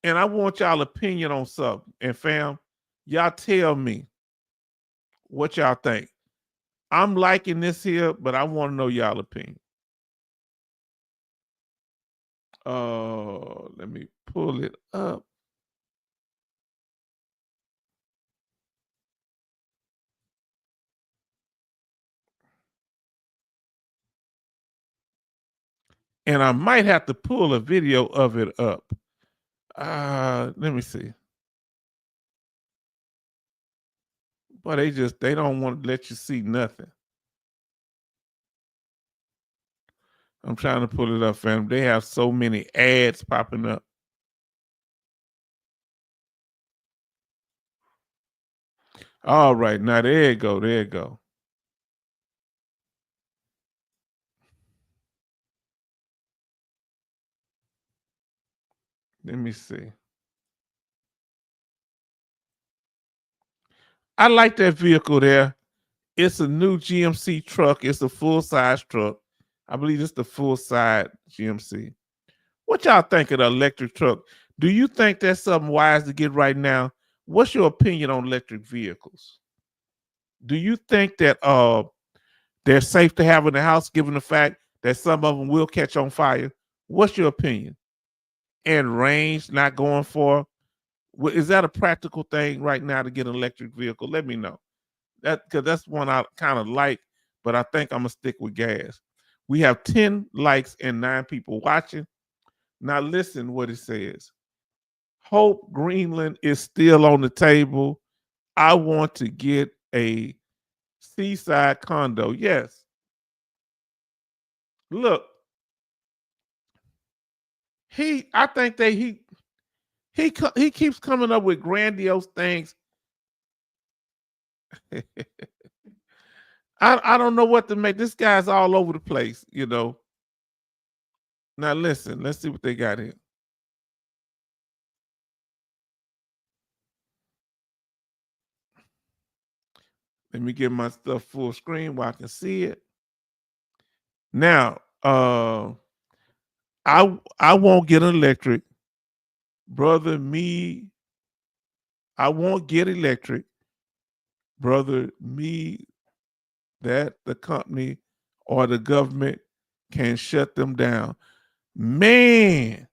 And I want y'all opinion on something. And fam, y'all tell me what y'all think. I'm liking this here, but I want to know y'all opinion. Let me pull it up. And I might have to pull a video of it up. Let me see. But they don't want to let you see nothing. I'm trying to pull it up, fam. They have so many ads popping up. All right, now there you go. There you go. Let me see. I like that vehicle there. It's a new GMC truck. It's a full-size truck. I believe it's the full-size GMC. What y'all think of the electric truck? Do you think that's something wise to get right now? What's your opinion on electric vehicles? Do you think that they're safe to have in the house, given the fact that some of them will catch on fire? What's your opinion? And range not going for? Is that a practical thing right now to get an electric vehicle? Let me know. Because that's one I kind of like, but I think I'm gonna stick with gas. We have 10 likes and 9 people watching. Now listen what it says. Hope Greenland is still on the table. I want to get a seaside condo. Yes. Look, I think that he keeps coming up with grandiose things. I don't know what to make. This guy's all over the place, you know. Now listen, let's see what they got here. Let me get my stuff full screen where I can see it. Now, I won't get an electric. Brother, I won't get electric. Brother, that the company or the government can shut them down. Man,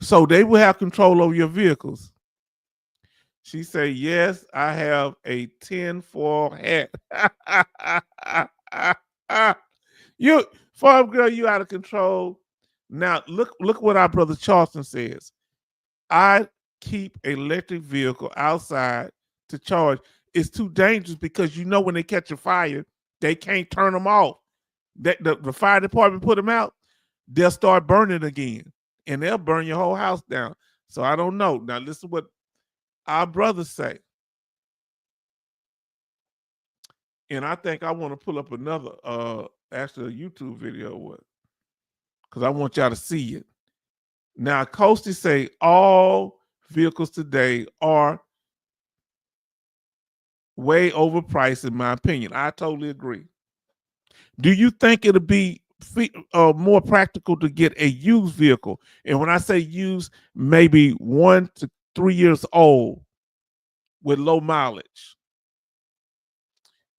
so they will have control over your vehicles. She said, yes, I have a tinfoil hat. You, farm girl, you out of control. Now, look what our brother Charleston says. I keep an electric vehicle outside to charge. It's too dangerous because you know when they catch a fire, they can't turn them off. The fire department put them out, they'll start burning again, and they'll burn your whole house down. So I don't know. Now listen what our brothers say. And I think I want to pull up another actually a YouTube video because I want y'all to see it. Now Coasty say all vehicles today are way overpriced in my opinion. I totally agree. Do you think it'll be more practical to get a used vehicle? And when I say used, maybe 1 to 3 years old with low mileage.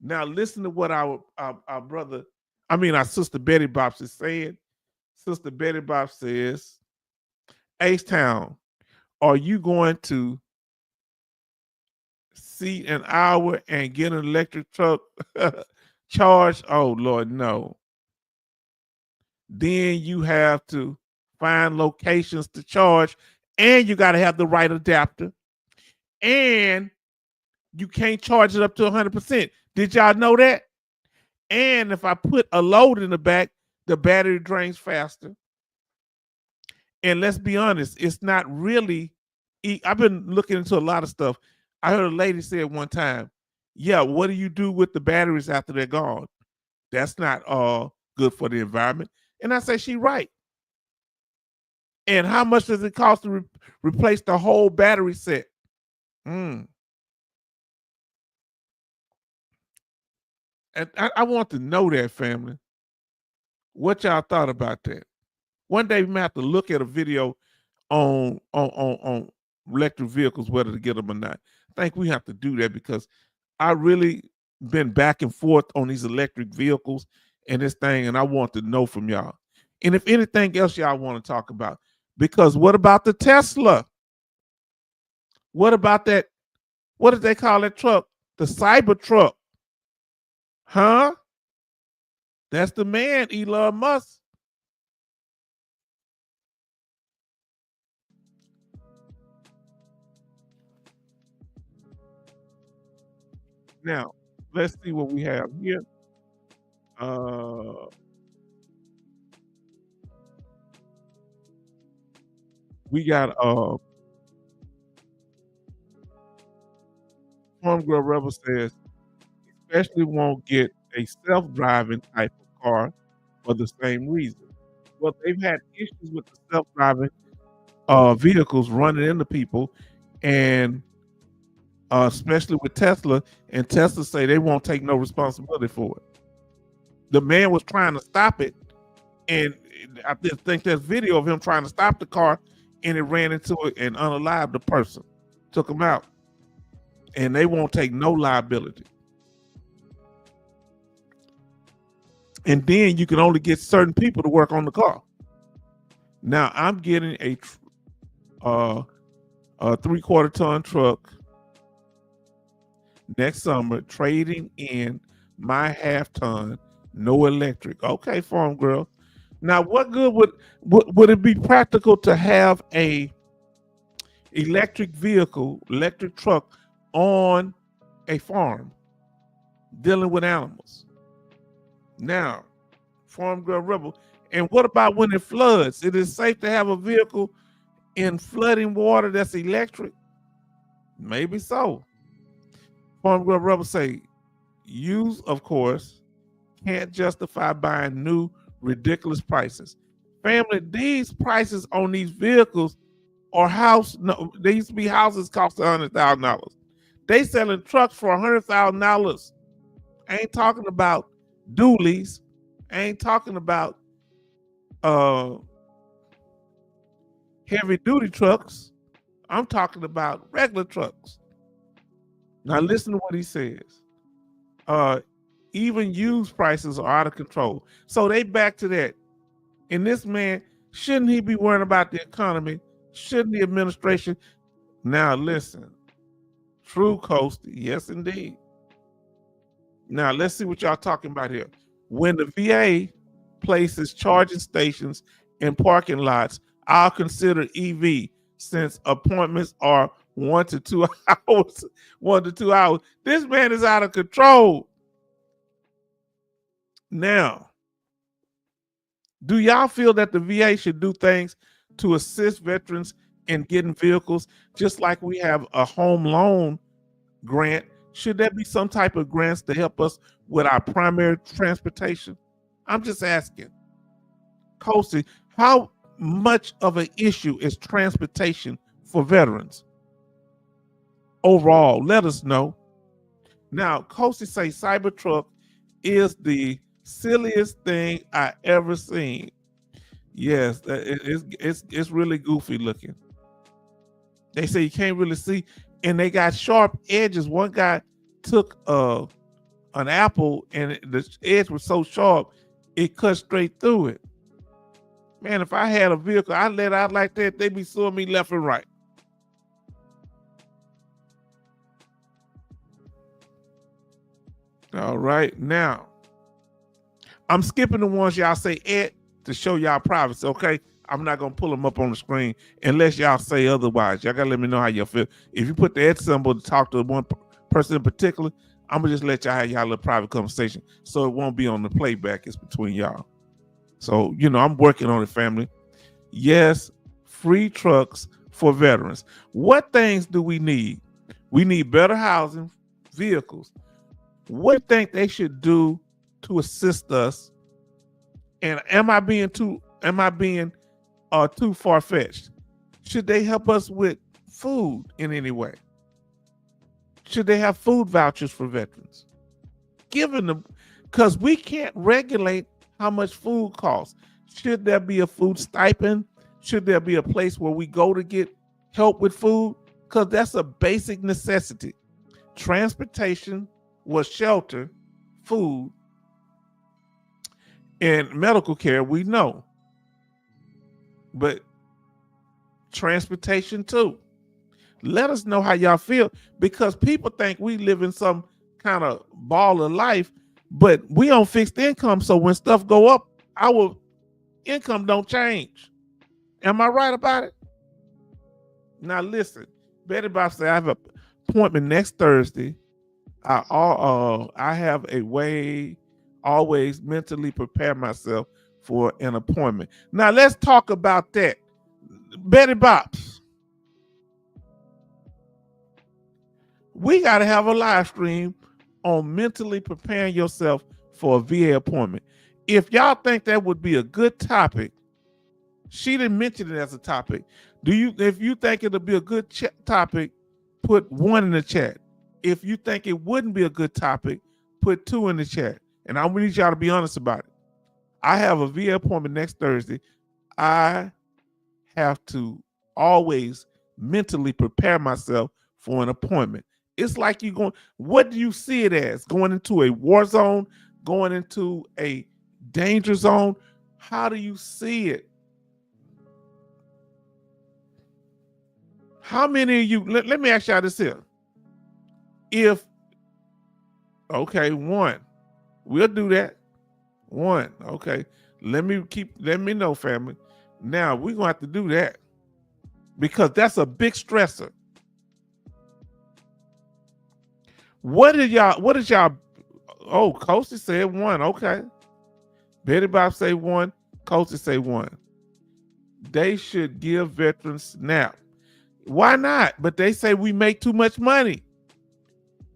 Now listen to what our sister Betty Bops is saying. Sister Betty Bops says, H-Town, are you going to see an hour and get an electric truck charge? Oh Lord, no. Then you have to find locations to charge, and you got to have the right adapter, and you can't charge it up to 100%. Did y'all know that? And if I put a load in the back, the battery drains faster. And let's be honest, it's not really. I've been looking into a lot of stuff. I heard a lady say at one time, yeah, what do you do with the batteries after they're gone? That's not good for the environment. And I say she's right. And how much does it cost to replace the whole battery set? And I want to know that, family. What y'all thought about that? One day we might have to look at a video on electric vehicles, whether to get them or not. I think we have to do that because I really been back and forth on these electric vehicles and this thing, and I want to know from y'all. And if anything else y'all want to talk about, because what about the Tesla? What about that? What did they call that truck? The Cybertruck. Huh? That's the man, Elon Musk. Now, let's see what we have here. We got Homegirl Rebel says, especially won't get a self-driving type of car for the same reason. Well, they've had issues with the self-driving vehicles running into people, and especially with Tesla, and Tesla say they won't take no responsibility for it. The man was trying to stop it, and I just think there's video of him trying to stop the car, and it ran into it and unalived the person, took him out, and they won't take no liability. And then you can only get certain people to work on the car. Now I'm getting a 3/4 ton truck next summer, trading in my 1/2 ton, no electric. Okay, farm girl. Now, what good would it be practical to have a electric vehicle, electric truck on a farm dealing with animals? Now, farm girl rebel. And what about when it floods? It is safe to have a vehicle in flooding water that's electric? Maybe so. Farm girl rebel say, use, of course, can't justify buying new ridiculous prices. Family, these prices on these vehicles are they used to be houses cost $100,000. They selling trucks for $100,000. I ain't talking about dualies. I ain't talking about heavy duty trucks. I'm talking about regular trucks. Now listen to what he says. Even used prices are out of control. So they back to that. And this man, shouldn't he be worrying about the economy? Shouldn't the administration? Now listen, true Coastie, yes indeed. Now let's see what y'all talking about here. When the VA places charging stations in parking lots, I'll consider EV since appointments are 1 to 2 hours. 1 to 2 hours. This man is out of control. Now, do y'all feel that the VA should do things to assist veterans in getting vehicles, just like we have a home loan grant? Should there be some type of grants to help us with our primary transportation? I'm just asking. Coastie, how much of an issue is transportation for veterans? Overall, let us know. Now, Coastie say Cybertruck is the silliest thing I ever seen. Yes, it's really goofy looking. They say you can't really see, and they got sharp edges. One guy took an apple, and the edge was so sharp it cut straight through it. Man, if I had a vehicle I let out like that, they'd be suing me left and right. All right, now I'm skipping the ones y'all say Ed to show y'all privacy, okay? I'm not gonna pull them up on the screen unless y'all say otherwise. Y'all gotta let me know how y'all feel. If you put the Ed symbol to talk to one person in particular, I'm gonna just let y'all have y'all little private conversation, so it won't be on the playback. It's between y'all. So, I'm working on it, family. Yes, free trucks for veterans. What things do we need? We need better housing, vehicles. What do you think they should do to assist us? And am I being too far-fetched? Should they help us with food in any way? Should they have food vouchers for veterans? Given them, because we can't regulate how much food costs. Should there be a food stipend Should there be a place where we go to get help with food? Because that's a basic necessity. Transportation was shelter, food, and medical care, we know. But transportation too. Let us know how y'all feel, because people think we live in some kind of ball of life, but we on fixed income. So when stuff go up, our income don't change. Am I right about it? Now listen, Betty Bob said I have an appointment next Thursday. I have a way always mentally prepare myself for an appointment. Now let's talk about that. Betty Bops, we got to have a live stream on mentally preparing yourself for a VA appointment. If y'all think that would be a good topic, she didn't mention it as a topic. If you think it'll be a good topic, put 1 in the chat. If you think it wouldn't be a good topic, put 2 in the chat. And I need y'all to be honest about it. I have a VA appointment next Thursday. I have to always mentally prepare myself for an appointment. It's like you going, what do you see it as? Going into a war zone, going into a danger zone? How do you see it? How many of you, let me ask y'all this here. Okay, 1. We'll do that. 1. Okay. Let me know, family. Now we're gonna have to do that because that's a big stressor. What is y'all? Oh, Coasty said 1. Okay. Betty Bob say 1. Coasty say 1. They should give veterans SNAP. Why not? But they say we make too much money.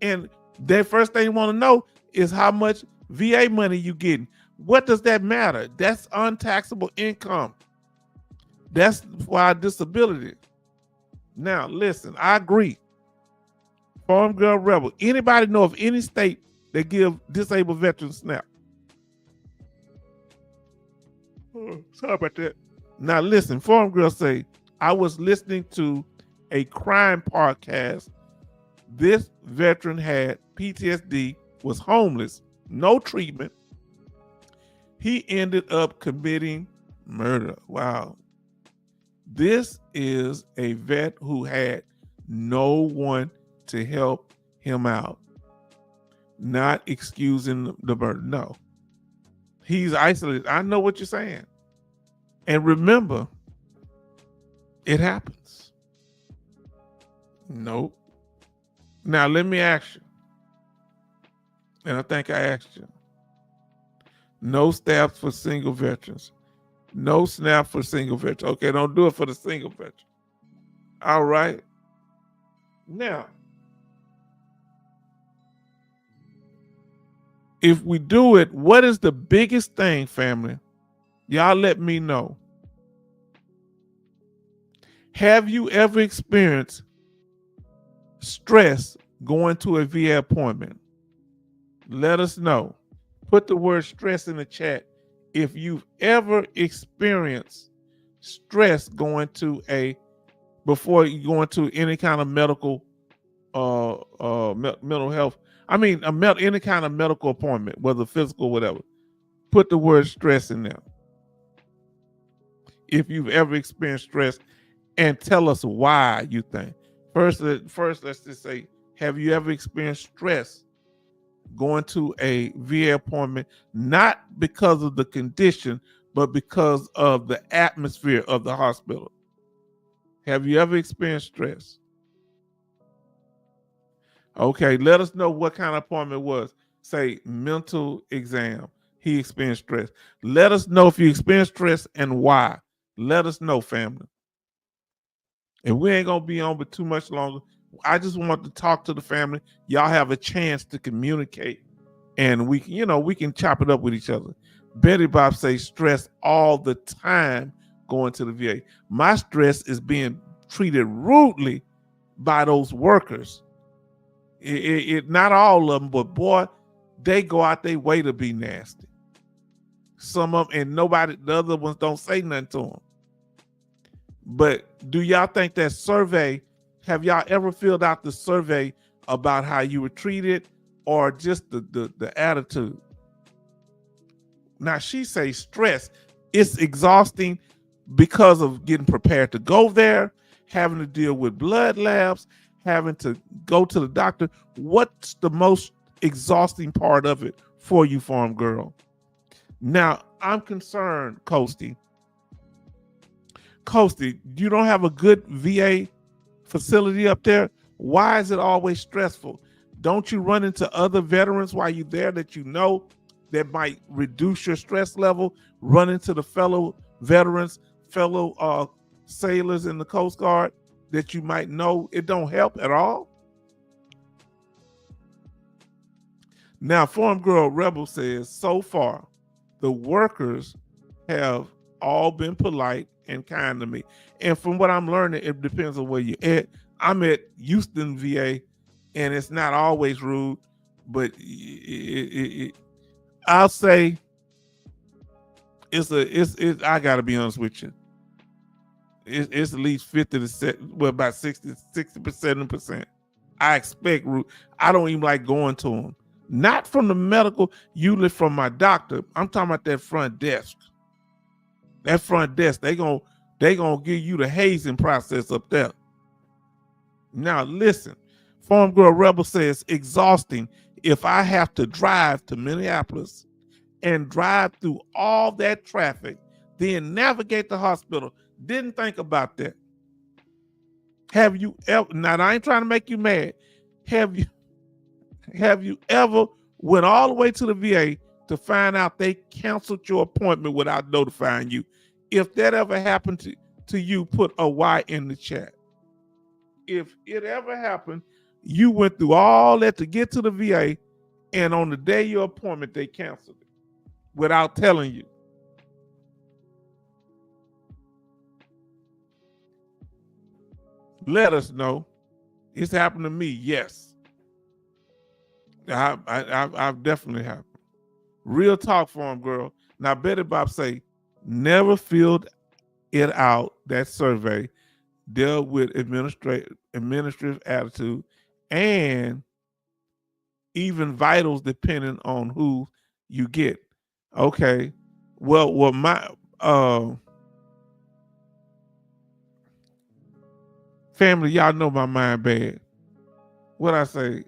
And their first thing they want to know is how much VA money you getting. What does that matter? That's untaxable income. That's why disability. Now, listen, I agree. Farm Girl Rebel. Anybody know of any state that give disabled veterans SNAP? Oh, sorry about that. Now, listen, Farm Girl say, I was listening to a crime podcast. This veteran had PTSD, was homeless, no treatment. He ended up committing murder. Wow. This is a vet who had no one to help him out. Not excusing the murder. No. He's isolated. I know what you're saying. And remember, it happens. Nope. Now, let me ask you. And I think I asked you. No SNAP for single veterans. No SNAP for single veterans. Okay, don't do it for the single veteran. All right. Now, if we do it, what is the biggest thing, family? Y'all let me know. Have you ever experienced stress going to a VA appointment? Let us know. Put the word stress in the chat if you've ever experienced stress going to before you go into any kind of medical mental health. I mean, any kind of medical appointment, whether physical or whatever. Put the word stress in there. If you've ever experienced stress, and tell us why you think. First, let's just say, have you ever experienced stress going to a VA appointment, not because of the condition, but because of the atmosphere of the hospital? Have you ever experienced stress? Okay, let us know what kind of appointment it was. Say mental exam. He experienced stress. Let us know if you experienced stress and why. Let us know, family. And we ain't gonna be on for too much longer. I just want to talk to the family. Y'all have a chance to communicate, and we can chop it up with each other. Betty Bob says stress all the time going to the VA. My stress is being treated rudely by those workers. It not all of them, but boy, they go out their way to be nasty. Some of them, and the other ones don't say nothing to them. But do y'all think that survey, have y'all ever filled out the survey about how you were treated or just the attitude? Now she says stress. It's exhausting because of getting prepared to go there, having to deal with blood labs, having to go to the doctor. What's the most exhausting part of it for you, Farm Girl? Now, I'm concerned, Coasty. Coasty, you don't have a good VA facility up there? Why is it always stressful? Don't you run into other veterans while you're there that you know that might reduce your stress level? Run into the fellow veterans, fellow sailors in the Coast Guard that you might know it don't help at all? Now, Farm Girl Rebel says, so far, the workers have all been polite and kind to me. And from what I'm learning, it depends on where you're at. I'm at Houston, VA, and it's not always rude, but I'll say I gotta be honest with you. It's at least 50 to about 60%, 70%. I expect rude. I don't even like going to them. Not from the medical, usually from my doctor. I'm talking about that front desk. That front desk, they gonna give you the hazing process up there. Now listen, Farm Girl Rebel says exhausting if I have to drive to Minneapolis and drive through all that traffic, then navigate the hospital. Didn't think about that. Have you ever, now I ain't trying to make you mad. Have you ever went all the way to the VA to find out they canceled your appointment without notifying you? If that ever happened to you, put a Y in the chat. If it ever happened, you went through all that to get to the VA, and on the day of your appointment, they canceled it without telling you. Let us know. It's happened to me, yes. I've definitely happened. Real talk, Farm Girl. Now, Betty Bob say, never filled it out, that survey, dealt with administrative attitude, and even vitals depending on who you get. Okay. Well, my family, y'all know my mind bad. What I say?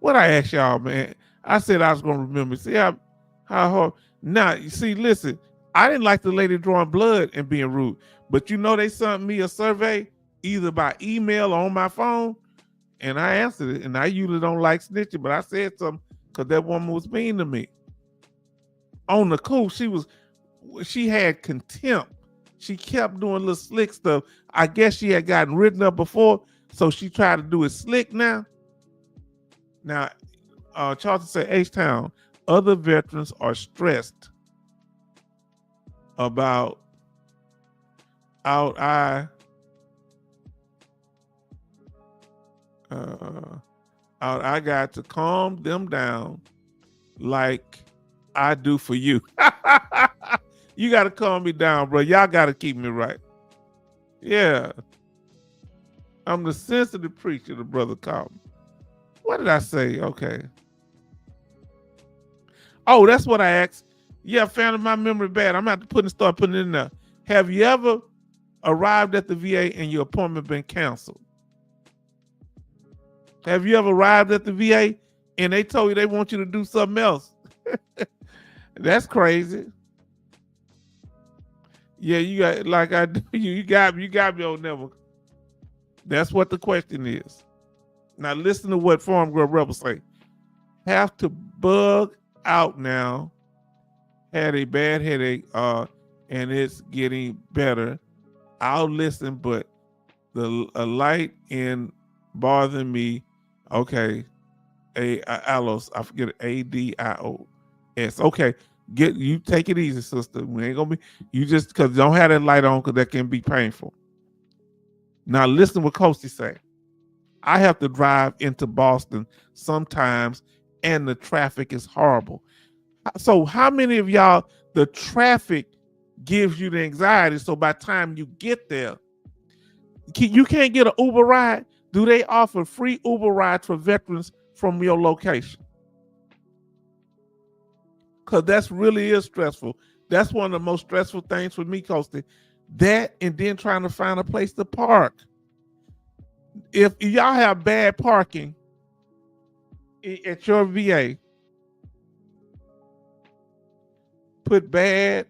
What I asked y'all, man? I said I was gonna remember. See how hard. Now, you see, listen, I didn't like the lady drawing blood and being rude, but you know they sent me a survey either by email or on my phone, and I answered it. And I usually don't like snitching, but I said something because that woman was mean to me. On the cool, she had contempt. She kept doing little slick stuff. I guess she had gotten written up before, so she tried to do it slick now. Now, Charlton said, H-Town, other veterans are stressed about I got to calm them down like I do for you. You got to calm me down, bro. Y'all got to keep me right. Yeah. I'm the sensitive preacher, the brother called me. What did I say? Okay. Oh, that's what I asked. Yeah, found my memory bad. I'm going to have to start putting it in there. Have you ever arrived at the VA and your appointment been canceled? Have you ever arrived at the VA and they told you they want you to do something else? That's crazy. Yeah, you got, like I do, you got me on never. That's what the question is. Now listen to what Farm Girl Rebel say. Have to bug out now. Had a bad headache, and it's getting better. I'll listen, but a light in bothering me. Okay, Alos, I forget it, ADIOS. Okay, you take it easy, sister. We ain't gonna be, you just, because don't have that light on because that can be painful. Now listen what Coasty say. I have to drive into Boston sometimes and the traffic is horrible. So how many of y'all, the traffic gives you the anxiety. So by the time you get there, you can't get an Uber ride. Do they offer free Uber rides for veterans from your location? Because that's really is stressful. That's one of the most stressful things for me, Coasty. That and then trying to find a place to park. If y'all have bad parking at your VA, put bad,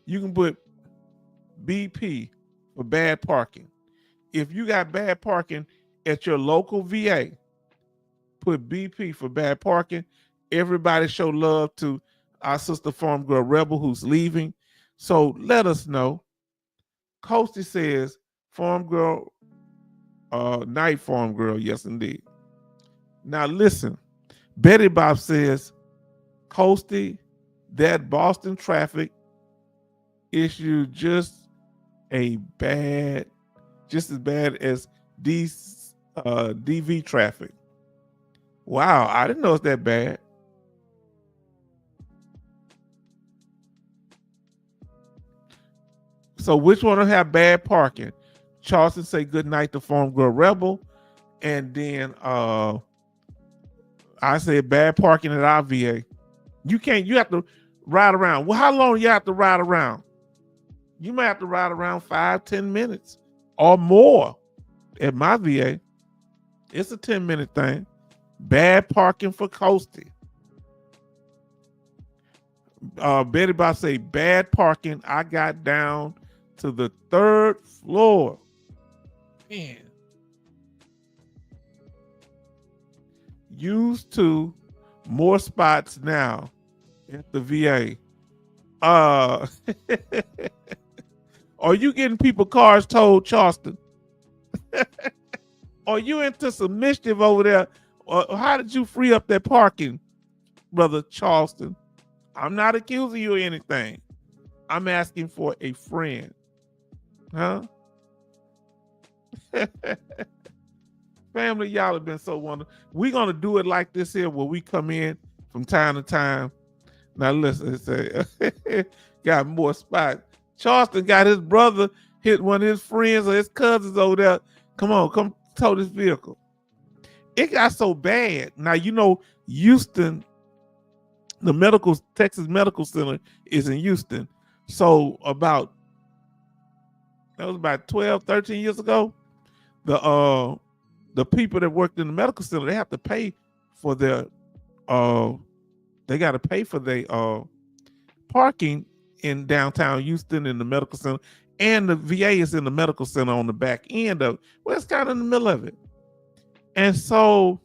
you can put BP for bad parking. If you got bad parking at your local VA, put BP for bad parking. Everybody show love to our sister Farm Girl Rebel who's leaving. So let us know. Coasty says Farm Girl, night Farm Girl, yes indeed. Now listen, Betty Bob says, Coasty, that Boston traffic issue just as bad as these DV traffic. Wow, I didn't know it's that bad. So which one will have bad parking? Charleston say good night to Farm Girl Rebel. And then I said bad parking at our VA. You have to ride around. Well, how long you have to ride around? You might have to ride around 5-10 minutes or more at my VA. It's a 10-minute thing. Bad parking for Coasty. Betty Bob say bad parking. I got down to the 3rd floor. Man. Used to more spots now at the VA. Are you getting people cars towed, Charleston? Are you into some mischief over there? Or how did you free up that parking, brother Charleston? I'm not accusing you of anything. I'm asking for a friend. Huh? Family, y'all have been so wonderful. We're going to do it like this here where we come in from time to time. Now listen, it say, got more spots. Charleston got his brother hit one of his friends or his cousins over there. Come tow this vehicle. It got so bad. Now, you know, Houston, the Texas Medical Center is in Houston. So that was about 12, 13 years ago. The people that worked in the medical center, they have to pay for their they got to pay for their parking in downtown Houston in the medical center, and the VA is in the medical center on the back end of, well, it's kind of in the middle of it. And so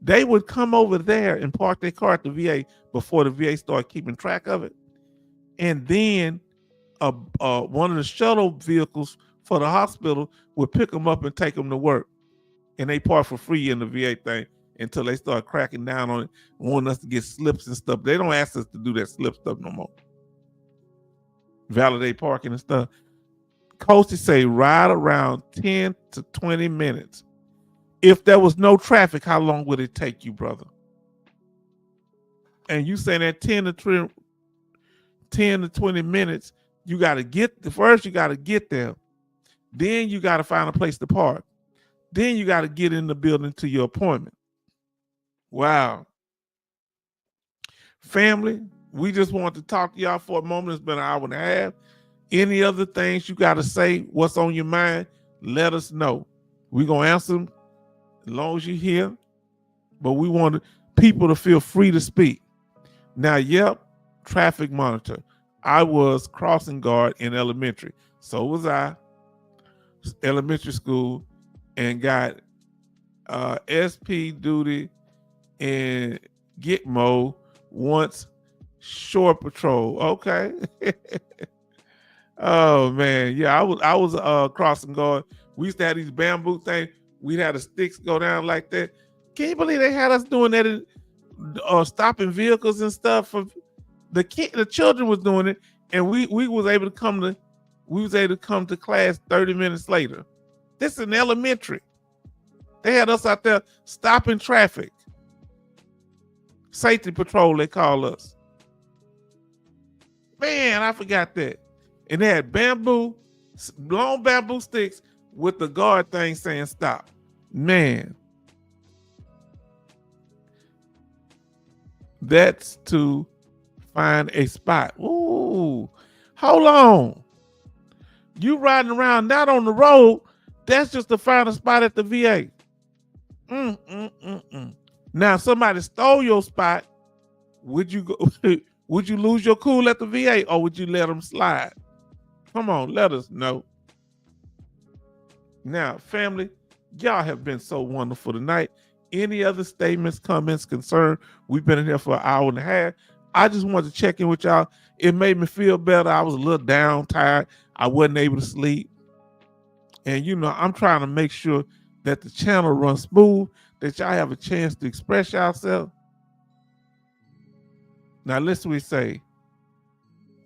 they would come over there and park their car at the VA before the VA started keeping track of it. And then one of the shuttle vehicles for the hospital would pick them up and take them to work. And they park for free in the VA thing until they start cracking down on it, wanting us to get slips and stuff. They don't ask us to do that slip stuff no more. Validate parking and stuff. Coasty say ride around 10 to 20 minutes. If there was no traffic, how long would it take you, brother? And you saying that 10 to 20 minutes, you got to get there. Then you got to find a place to park. Then you got to get in the building to your appointment. Wow. Family, we just want to talk to y'all for a moment. It's been an hour and a half. Any other things you got to say, what's on your mind, let us know. We're going to answer them as long as you're here. But we want people to feel free to speak. Now, yep, traffic monitor. I was crossing guard in elementary. So was I. Elementary school, and got SP duty in Gitmo once shore patrol. Okay. Oh man, yeah, I was crossing guard. We used to have these bamboo things. We'd have the sticks go down like that. Can you believe they had us doing that in stopping vehicles and stuff? For the children was doing it, and we was able to come to class 30 minutes later. This is in elementary. They had us out there stopping traffic. Safety patrol, they call us. Man, I forgot that. And they had long bamboo sticks with the guard thing saying stop. Man, that's to find a spot. Ooh, hold on. You riding around not on the road, that's just to find a spot at the VA. Now, if somebody stole your spot, would you go? Would you lose your cool at the VA, or would you let them slide? Come on, let us know. Now, family, y'all have been so wonderful tonight. Any other statements, comments, concerns? We've been in here for an hour and a half. I just wanted to check in with y'all. It made me feel better. I was a little down, tired. I wasn't able to sleep. And, you know, I'm trying to make sure that the channel runs smooth, that y'all have a chance to express yourself. Now, listen, we say,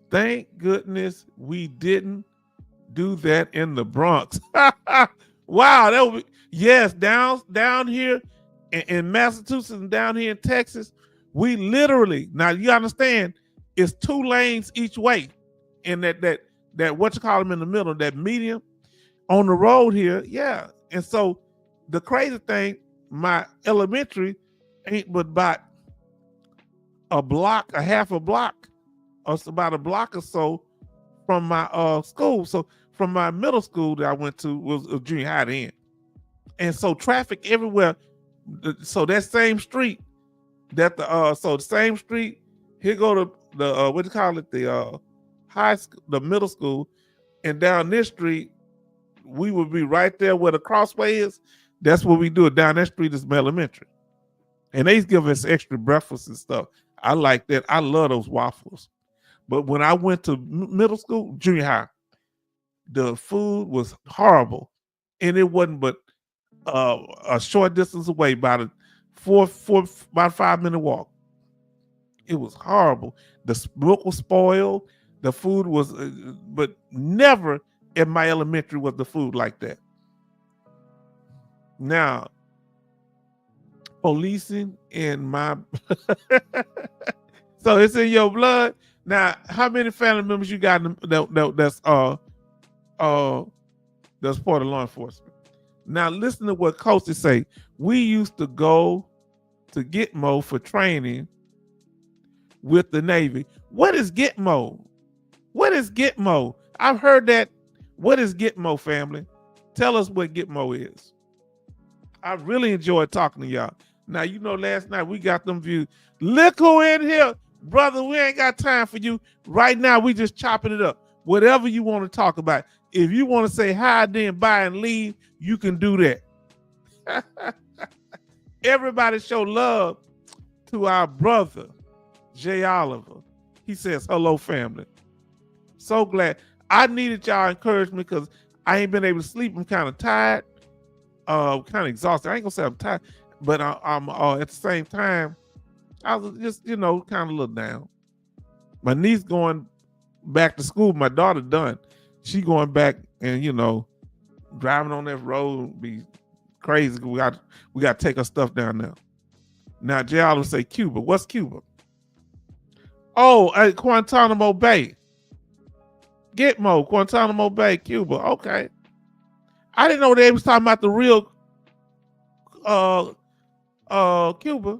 thank goodness we didn't do that in the Bronx. Wow, that would be, yes, down here in Massachusetts and down here in Texas, we literally, now you understand, it's 2 lanes each way, and that what you call them in the middle, that medium on the road here, yeah. And so the crazy thing, my elementary ain't but about a half a block, or it's about a block or so from my school. So from my middle school that I went to was a junior high then. And so traffic everywhere. So that same street, the same street, here go to the what do you call it, the high school, the middle school, and down this street, we would be right there where the crossway is. That's what we do. Down that street is my elementary. And they give us extra breakfast and stuff. I like that. I love those waffles. But when I went to middle school, junior high, the food was horrible. And it wasn't but a short distance away, about a 5-minute walk. It was horrible. The milk was spoiled. The food was, but never in my elementary was the food like that. Now, policing in my, so it's in your blood. Now, how many family members you got that's part of law enforcement? Now, listen to what coaches say. We used to go to Gitmo for training with the Navy. What is Gitmo? What is Gitmo? I've heard that. What is Gitmo, family? Tell us what Gitmo is. I really enjoyed talking to y'all. Now, you know, last night we got them views. Look who in here. Brother, we ain't got time for you. Right now, we just chopping it up. Whatever you want to talk about. If you want to say hi, then bye and leave, you can do that. Everybody show love to our brother, Jay Oliver. He says, hello, family. So glad. I needed y'all encouragement because I ain't been able to sleep. I'm kind of tired, kind of exhausted. I ain't gonna say I'm tired, but I'm at the same time, I was just, you know, kind of a little down. My niece going back to school. My daughter done. She going back, and, you know, driving on that road be crazy. We got to take her stuff down there. Now, Jay Oliver say Cuba. What's Cuba? Oh, Guantanamo Bay. Gitmo, Guantanamo Bay, Cuba. Okay. I didn't know they was talking about the real Cuba.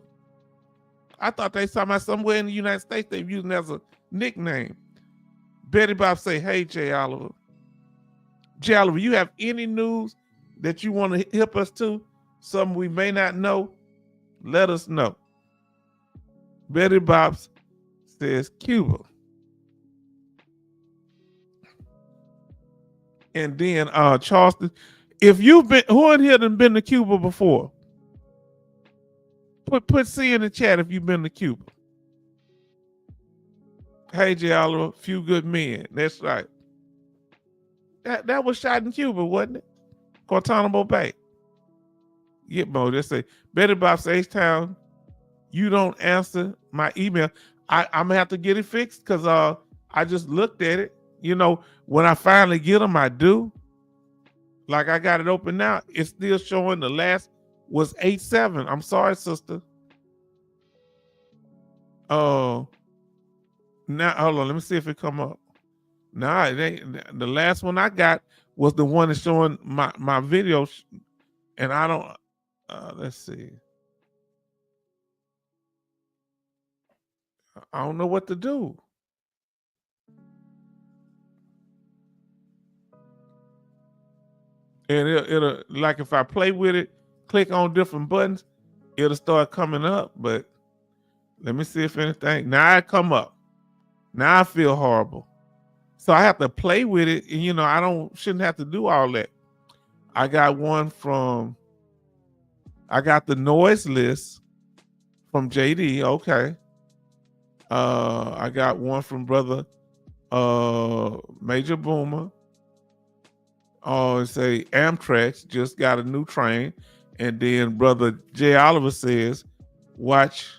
I thought they was talking about somewhere in the United States they using as a nickname. Betty Bob say, hey, Jay Oliver. Jay Oliver, you have any news that you want to help us to? Something we may not know? Let us know. Betty Bob says Cuba. And then Charleston, if you've been, who in here done been to Cuba before? Put C in the chat if you've been to Cuba. Hey, Jay Oliver, few good men. That's right. That was shot in Cuba, wasn't it? Guantanamo Bay. Gitmo, they say, Betty Bob says, H-Town, you don't answer my email. I'm gonna have to get it fixed because I just looked at it. You know, when I finally get them, I do. Like I got it open now. It's still showing the last was 8-7. I'm sorry, sister. Now, hold on. Let me see if it come up. Nah, it ain't. The last one I got was the one that's showing my video, and I don't. Let's see. I don't know what to do. And it'll like if I play with it, click on different buttons, it'll start coming up. But let me see if anything. Now it come up. Now I feel horrible. So I have to play with it, and I shouldn't have to do all that. I got the noise list from JD. Okay. I got one from brother Major Boomer. Say Amtrak just got a new train, and then brother Jay Oliver says, "Watch,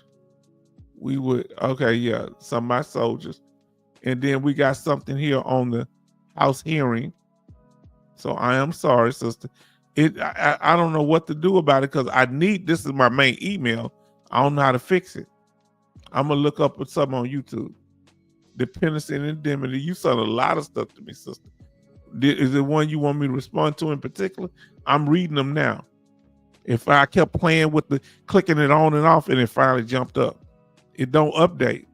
we would." Okay, yeah, some of my soldiers, and then we got something here on the House hearing. So I am sorry, sister. I don't know what to do about it because this is my main email. I don't know how to fix it. I'm gonna look up something on YouTube. Dependency and indemnity. You sent a lot of stuff to me, sister. Is it one you want me to respond to in particular? I'm reading them now. If I kept playing with the clicking it on and off and it finally jumped up, it don't update.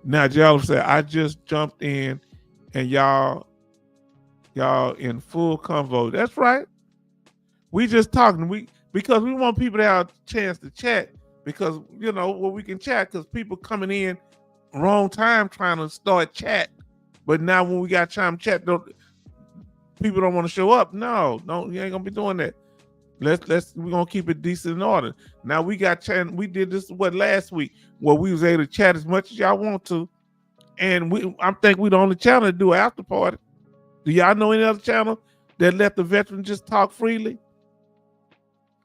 Now, Jello said, I just jumped in and y'all in full convo. That's right. We just talking. Because we want people to have a chance to chat because, we can chat because people coming in wrong time trying to start chat. But now when we got time to chat, people don't want to show up. No, you ain't gonna be doing that. We're gonna keep it decent in order. Now we got chat. We did this last week where we was able to chat as much as y'all want to, and I think we the only channel to do an after party. Do y'all know any other channel that let the veterans just talk freely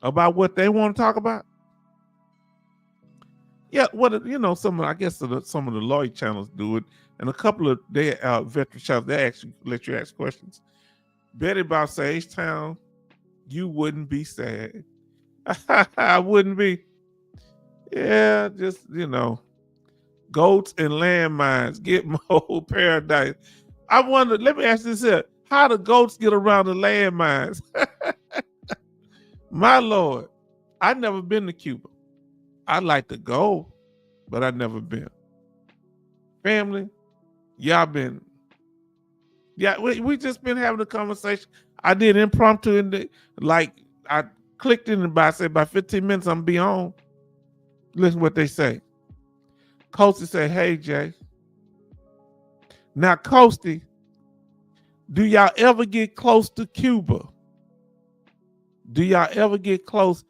about what they want to talk about? Yeah, some of the lawyer channels do it, and a couple of their veteran channels they actually let you ask questions. Betty Bob says, H-Town, you wouldn't be sad. I wouldn't be. Yeah, just goats and landmines, get more paradise. I wonder. Let me ask this here: how do goats get around the landmines? My Lord, I've never been to Cuba. I'd like to go, but I've never been. Family, y'all been. Yeah, we just been having a conversation. I did impromptu I clicked in about 15 minutes, I'm be on. Listen what they say. Coasty say, hey Jay. Now Coasty, do y'all ever get close to Cuba? Do y'all ever get close?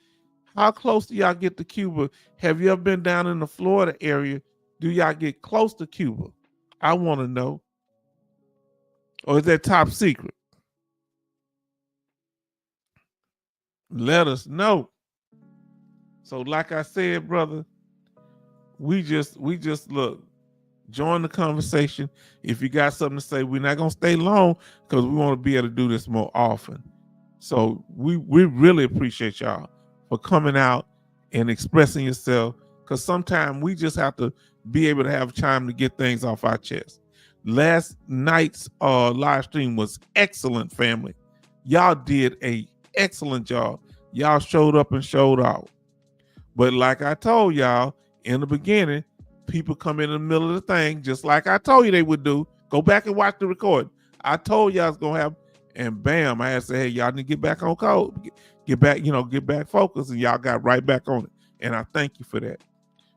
How close do y'all get to Cuba? Have you ever been down in the Florida area? Do y'all get close to Cuba? I want to know. Or is that top secret? Let us know. So like I said, brother, we just look, join the conversation. If you got something to say, we're not going to stay long because we want to be able to do this more often. So we really appreciate y'all for coming out and expressing yourself, because sometimes we just have to be able to have time to get things off our chest. Last night's live stream was excellent, family. Y'all did a excellent job. Y'all showed up and showed out. But like I told y'all in the beginning, people come in the middle of the thing, just like I told you they would do. Go back and watch the recording. I told y'all it's gonna happen, and bam, I had to say, hey, y'all need to get back on code, get back focused, and y'all got right back on it. And I thank you for that,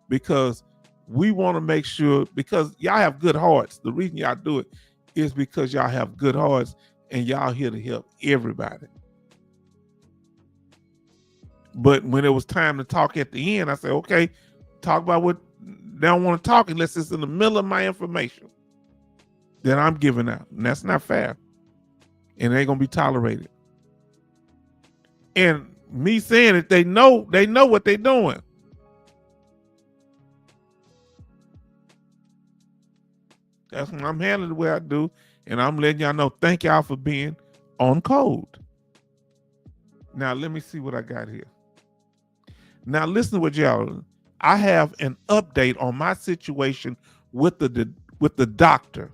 because we want to make sure, because y'all have good hearts. The reason y'all do it is because y'all have good hearts and y'all here to help everybody. But when it was time to talk at the end, I said, okay, talk about what they don't want to talk unless it's in the middle of my information that I'm giving out. And that's not fair. And it ain't going to be tolerated. And me saying it, they know what they're doing. That's when I'm handling the way I do. And I'm letting y'all know, thank y'all for being on code. Now, let me see what I got here. Now, listen to what y'all, I have an update on my situation with the doctor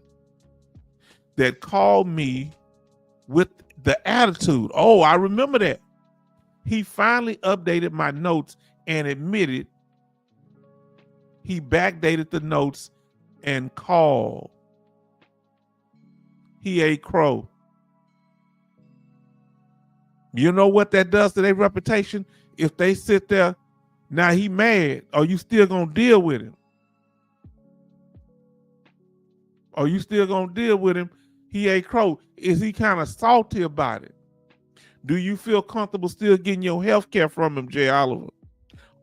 that called me with the attitude. Oh, I remember that. He finally updated my notes and admitted he backdated the notes and called. He ate crow. You know what that does to their reputation? If they sit there, now he mad, are you still gonna deal with him? Are you still gonna deal with him? He ate crow. Is he kind of salty about it? Do you feel comfortable still getting your health care from him, Jay Oliver?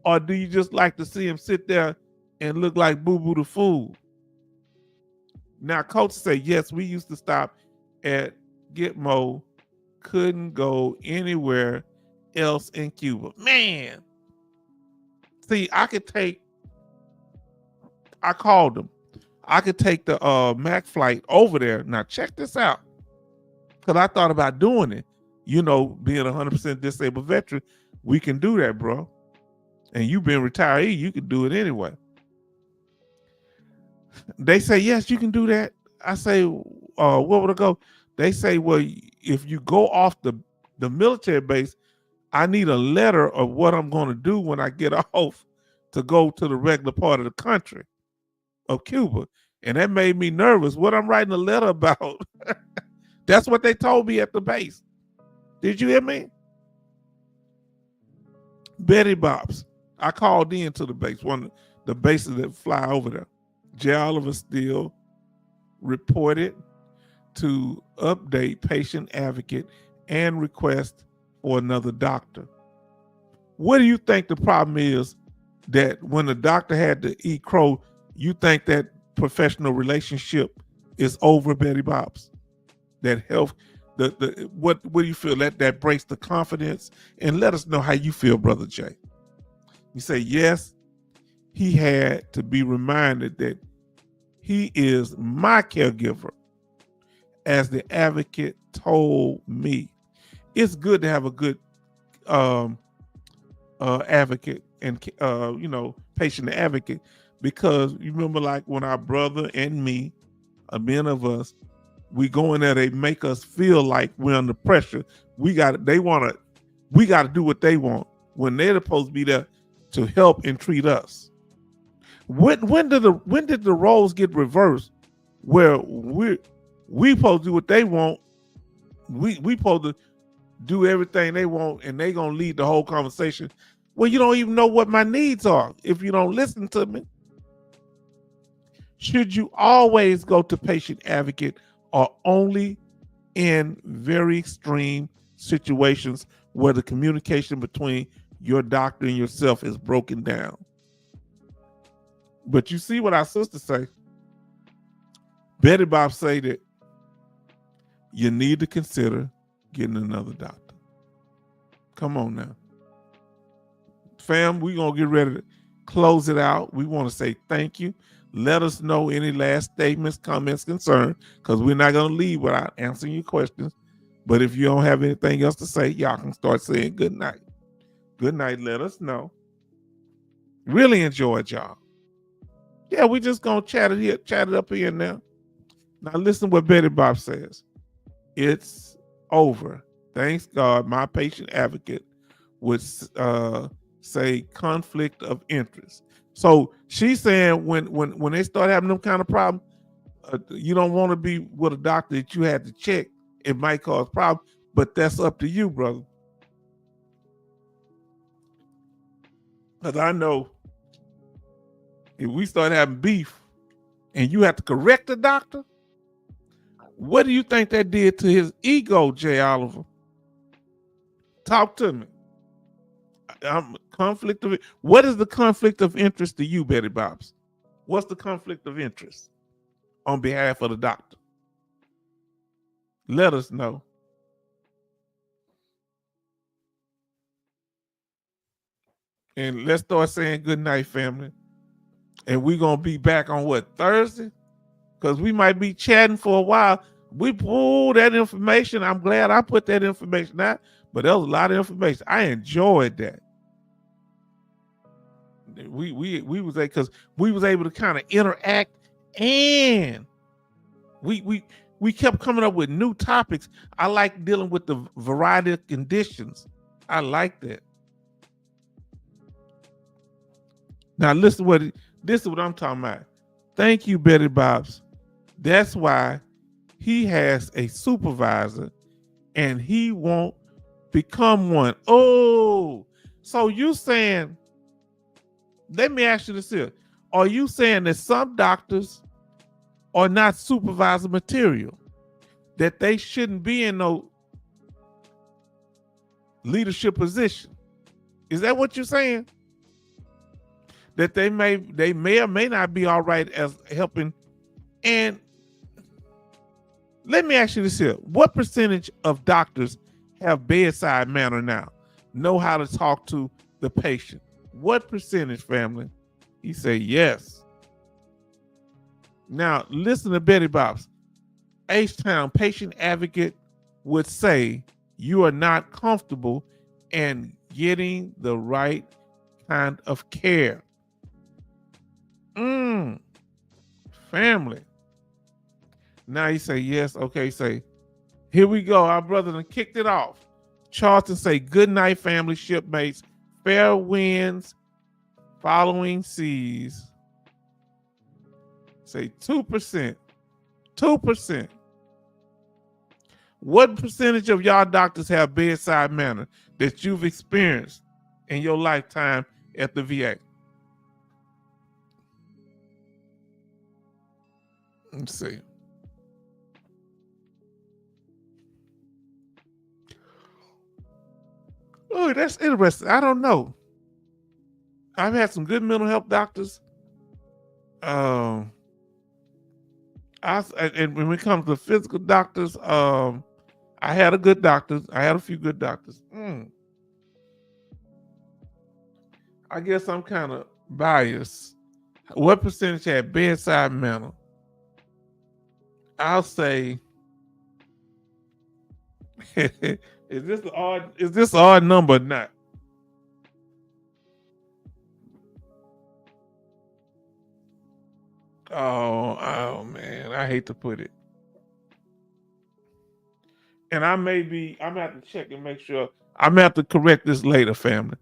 Or do you just like to see him sit there and look like Boo Boo the Fool? Now, coaches say, yes, we used to stop at Gitmo, couldn't go anywhere else in Cuba. Man, see, I called him. I could take the MAC flight over there. Now, check this out. Because I thought about doing it. You know, being 100% disabled veteran, we can do that, bro. And you being retiree, you can do it anyway. They say, yes, you can do that. I say, where would I go? They say, well, if you go off the military base, I need a letter of what I'm going to do when I get off to go to the regular part of the country of Cuba. And that made me nervous. What I'm writing a letter about. That's what they told me at the base. Did you hear me? Betty Bops. I called in to the base, one of the bases that fly over there. Jay Oliver still reported to update patient advocate and request for another doctor. What do you think the problem is that when the doctor had to eat crow, you think that professional relationship is over, Betty Bops? That health, what do you feel that breaks the confidence? And let us know how you feel, Brother Jay. You say, yes, he had to be reminded that he is my caregiver, as the advocate told me. It's good to have a good advocate and patient advocate, because you remember, like when our brother and me, many of us, we go in there, they make us feel like we're under pressure. We got to do what they want when they're supposed to be there to help and treat us. When did the roles get reversed, where we supposed to do what they want, we supposed to do everything they want, and they gonna lead the whole conversation? Well, you don't even know what my needs are if you don't listen to me. Should you always go to patient advocate, or only in very extreme situations where the communication between your doctor and yourself is broken down? But you see what our sisters say. Betty Bob say that you need to consider getting another doctor. Come on now. Fam, we're going to get ready to close it out. We want to say thank you. Let us know any last statements, comments, concerns, because we're not going to leave without answering your questions. But if you don't have anything else to say, y'all can start saying good night. Good night. Let us know. Really enjoyed y'all. Yeah, we just going to chat it up here now. Now listen what Betty Bob says. It's over. Thanks God, my patient advocate would say conflict of interest. So she's saying when they start having them kind of problems, you don't want to be with a doctor that you had to check. It might cause problems, but that's up to you, brother. Because I know if we start having beef and you have to correct the doctor, what do you think that did to his ego, Jay Oliver? Talk to me. What is the conflict of interest to you, Betty Bobs? What's the conflict of interest on behalf of the doctor? Let us know. And let's start saying good night, family. And we're going to be back on what, Thursday? Because we might be chatting for a while. We pulled that information. I'm glad I put that information out, but there was a lot of information. I enjoyed that. We was because we was able to kind of interact And we kept coming up with new topics. I like dealing with the variety of conditions. I like that. Now listen this is what I'm talking about. Thank you, Betty Bobs. That's why he has a supervisor and he won't become one. Oh, so you saying, let me ask you this here. Are you saying that some doctors are not supervisor material? That they shouldn't be in no leadership position? Is that what you're saying? That they may or may not be all right as helping? And let me ask you this here. What percentage of doctors have bedside manner now? Know how to talk to the patient? What percentage, family? He said yes. Now, listen to Betty Bobs. H-Town patient advocate would say you are not comfortable in getting the right kind of care. Family. Now you say yes. Okay, say, here we go. Our brother done kicked it off. Charlton say, good night, family, shipmates. Fair winds, following seas. Say 2%. 2%. What percentage of y'all doctors have bedside manner that you've experienced in your lifetime at the VA? Let's see. Oh, that's interesting. I don't know. I've had some good mental health doctors. And when it comes to physical doctors, I had a good doctor. I had a few good doctors. I guess I'm kind of biased. What percentage had bedside manner? I'll say, is this an odd number or not? Oh man, I hate to put it. And I'm gonna have to check and make sure. I'm gonna have to correct this later, family.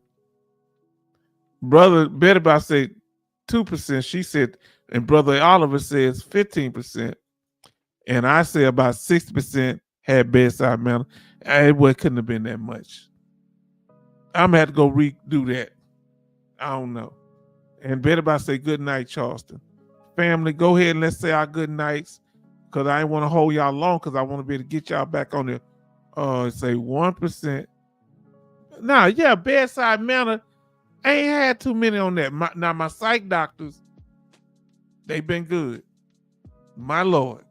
Brother Betty Bob said 2%. She said, and Brother Oliver says 15%. And I say about 60% had bedside manner. It couldn't have been that much. I'm gonna have to go redo that. I don't know. And Betty Bob say good night, Charleston. Family, go ahead and let's say our good nights, because I ain't want to hold y'all long, because I want to be able to get y'all back on there. Say 1%. Nah, yeah, bedside manner. I ain't had too many on that. My psych doctors, they've been good. My Lord.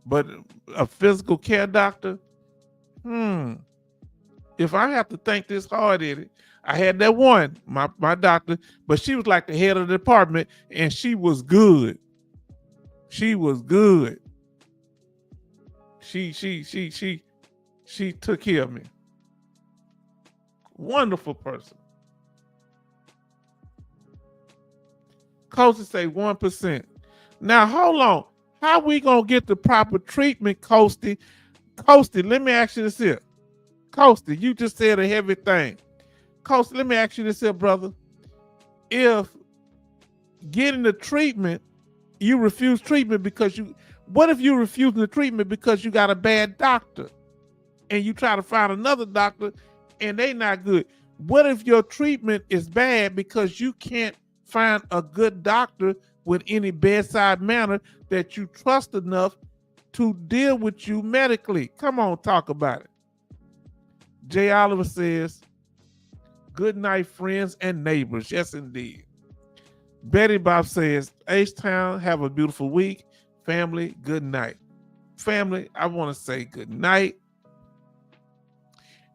But a physical care doctor, if I have to think this hard at it, I had that one, my doctor, but she was like the head of the department, and she was good. She was good. She took care of me. Wonderful person. Coasty say 1%. Now hold on. How we gonna get the proper treatment, Coasty? Coasty, let me ask you this here. Coasty, you just said a heavy thing. Coasty, let me ask you this here, brother. If getting the treatment, you refuse treatment because what if you refuse the treatment because you got a bad doctor and you try to find another doctor and they not good? What if your treatment is bad because you can't find a good doctor with any bedside manner that you trust enough to deal with you medically? Come on, talk about it. Jay Oliver says, good night, friends and neighbors. Yes, indeed. Betty Bob says, H-Town, have a beautiful week. Family, good night. Family, I want to say good night.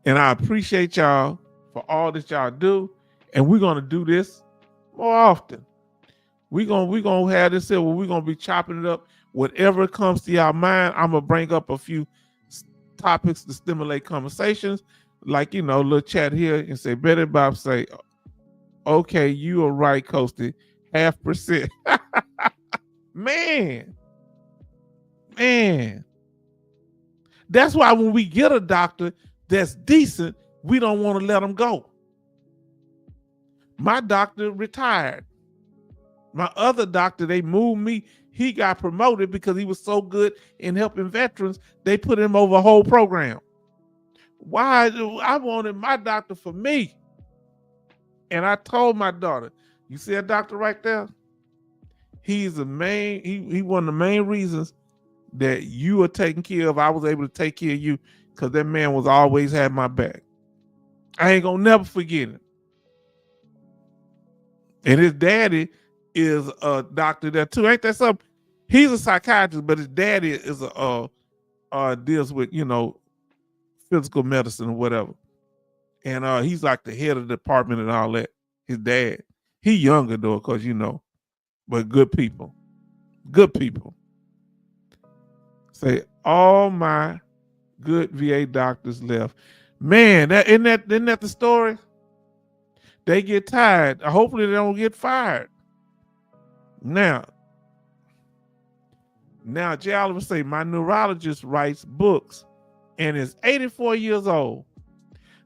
And I appreciate y'all for all that y'all do. And we're going to do this more often. We're gonna have this here where we're going to be chopping it up. Whatever comes to your mind, I'm going to bring up a few topics to stimulate conversations. Like, little chat here and say, Betty Bob say, okay, you are right, Coasty, 0.5%. Man. That's why when we get a doctor that's decent, we don't want to let them go. My doctor retired. My other doctor, they moved me. He got promoted because he was so good in helping veterans. They put him over a whole program. Why? I wanted my doctor for me. And I told my daughter, you see a doctor right there? He's the main, he one of the main reasons that you are taken care of. I was able to take care of you because that man was always had my back. I ain't gonna never forget it. And his daddy is a doctor there too. Ain't that something? He's a psychiatrist, but his daddy is deals with, physical medicine or whatever. And he's like the head of the department and all that. His dad. He younger though, because but good people. Good people. Say all my good VA doctors left. Man, isn't that the story? They get tired. Hopefully they don't get fired. Now, Jay Oliver say, my neurologist writes books and is 84 years old.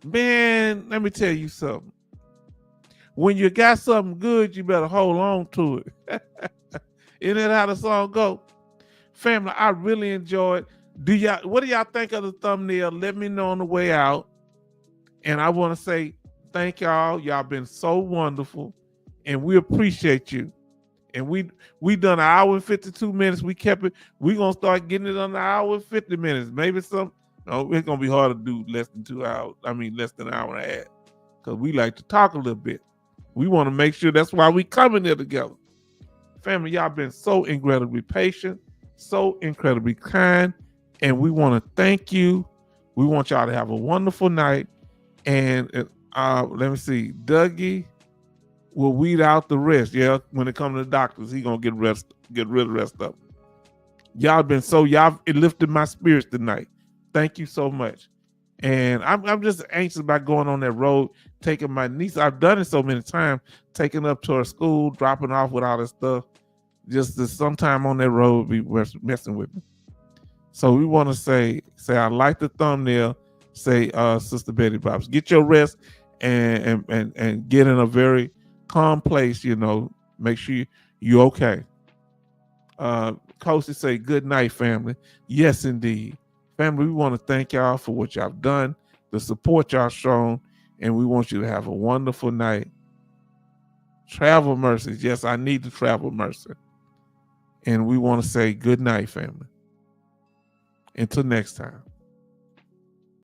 Man, let me tell you something. When you got something good, you better hold on to it. Isn't that how the song go? Family, I really enjoyed. What do y'all think of the thumbnail? Let me know on the way out. And I want to say thank y'all. Y'all been so wonderful. And we appreciate you. And we done 1 hour and 52 minutes. We kept it. We gonna start getting it on 1 hour and 50 minutes. Maybe it's gonna be hard to do less than 2 hours. Less than 1 hour and a half. Because we like to talk a little bit. We want to make sure that's why we coming there together. Family, y'all been so incredibly patient, so incredibly kind, and we want to thank you. We want y'all to have a wonderful night. And let me see, Dougie will weed out the rest. Yeah, when it comes to the doctors, he gonna get rid of the rest of them. Y'all it lifted my spirits tonight. Thank you so much. And I'm just anxious about going on that road, taking my niece. I've done it so many times, taking her up to her school, dropping off with all this stuff. Just sometime on that road be messing with me. So we want to say I like the thumbnail. Say, Sister Betty Bobs, get your rest and get in a very calm place. Make sure you're okay. Coach say good night, family. Yes, indeed. Family, we want to thank y'all for what y'all done, the support y'all shown, and we want you to have a wonderful night. Travel mercies. Yes, I need the travel mercy. And we want to say good night, family. Until next time.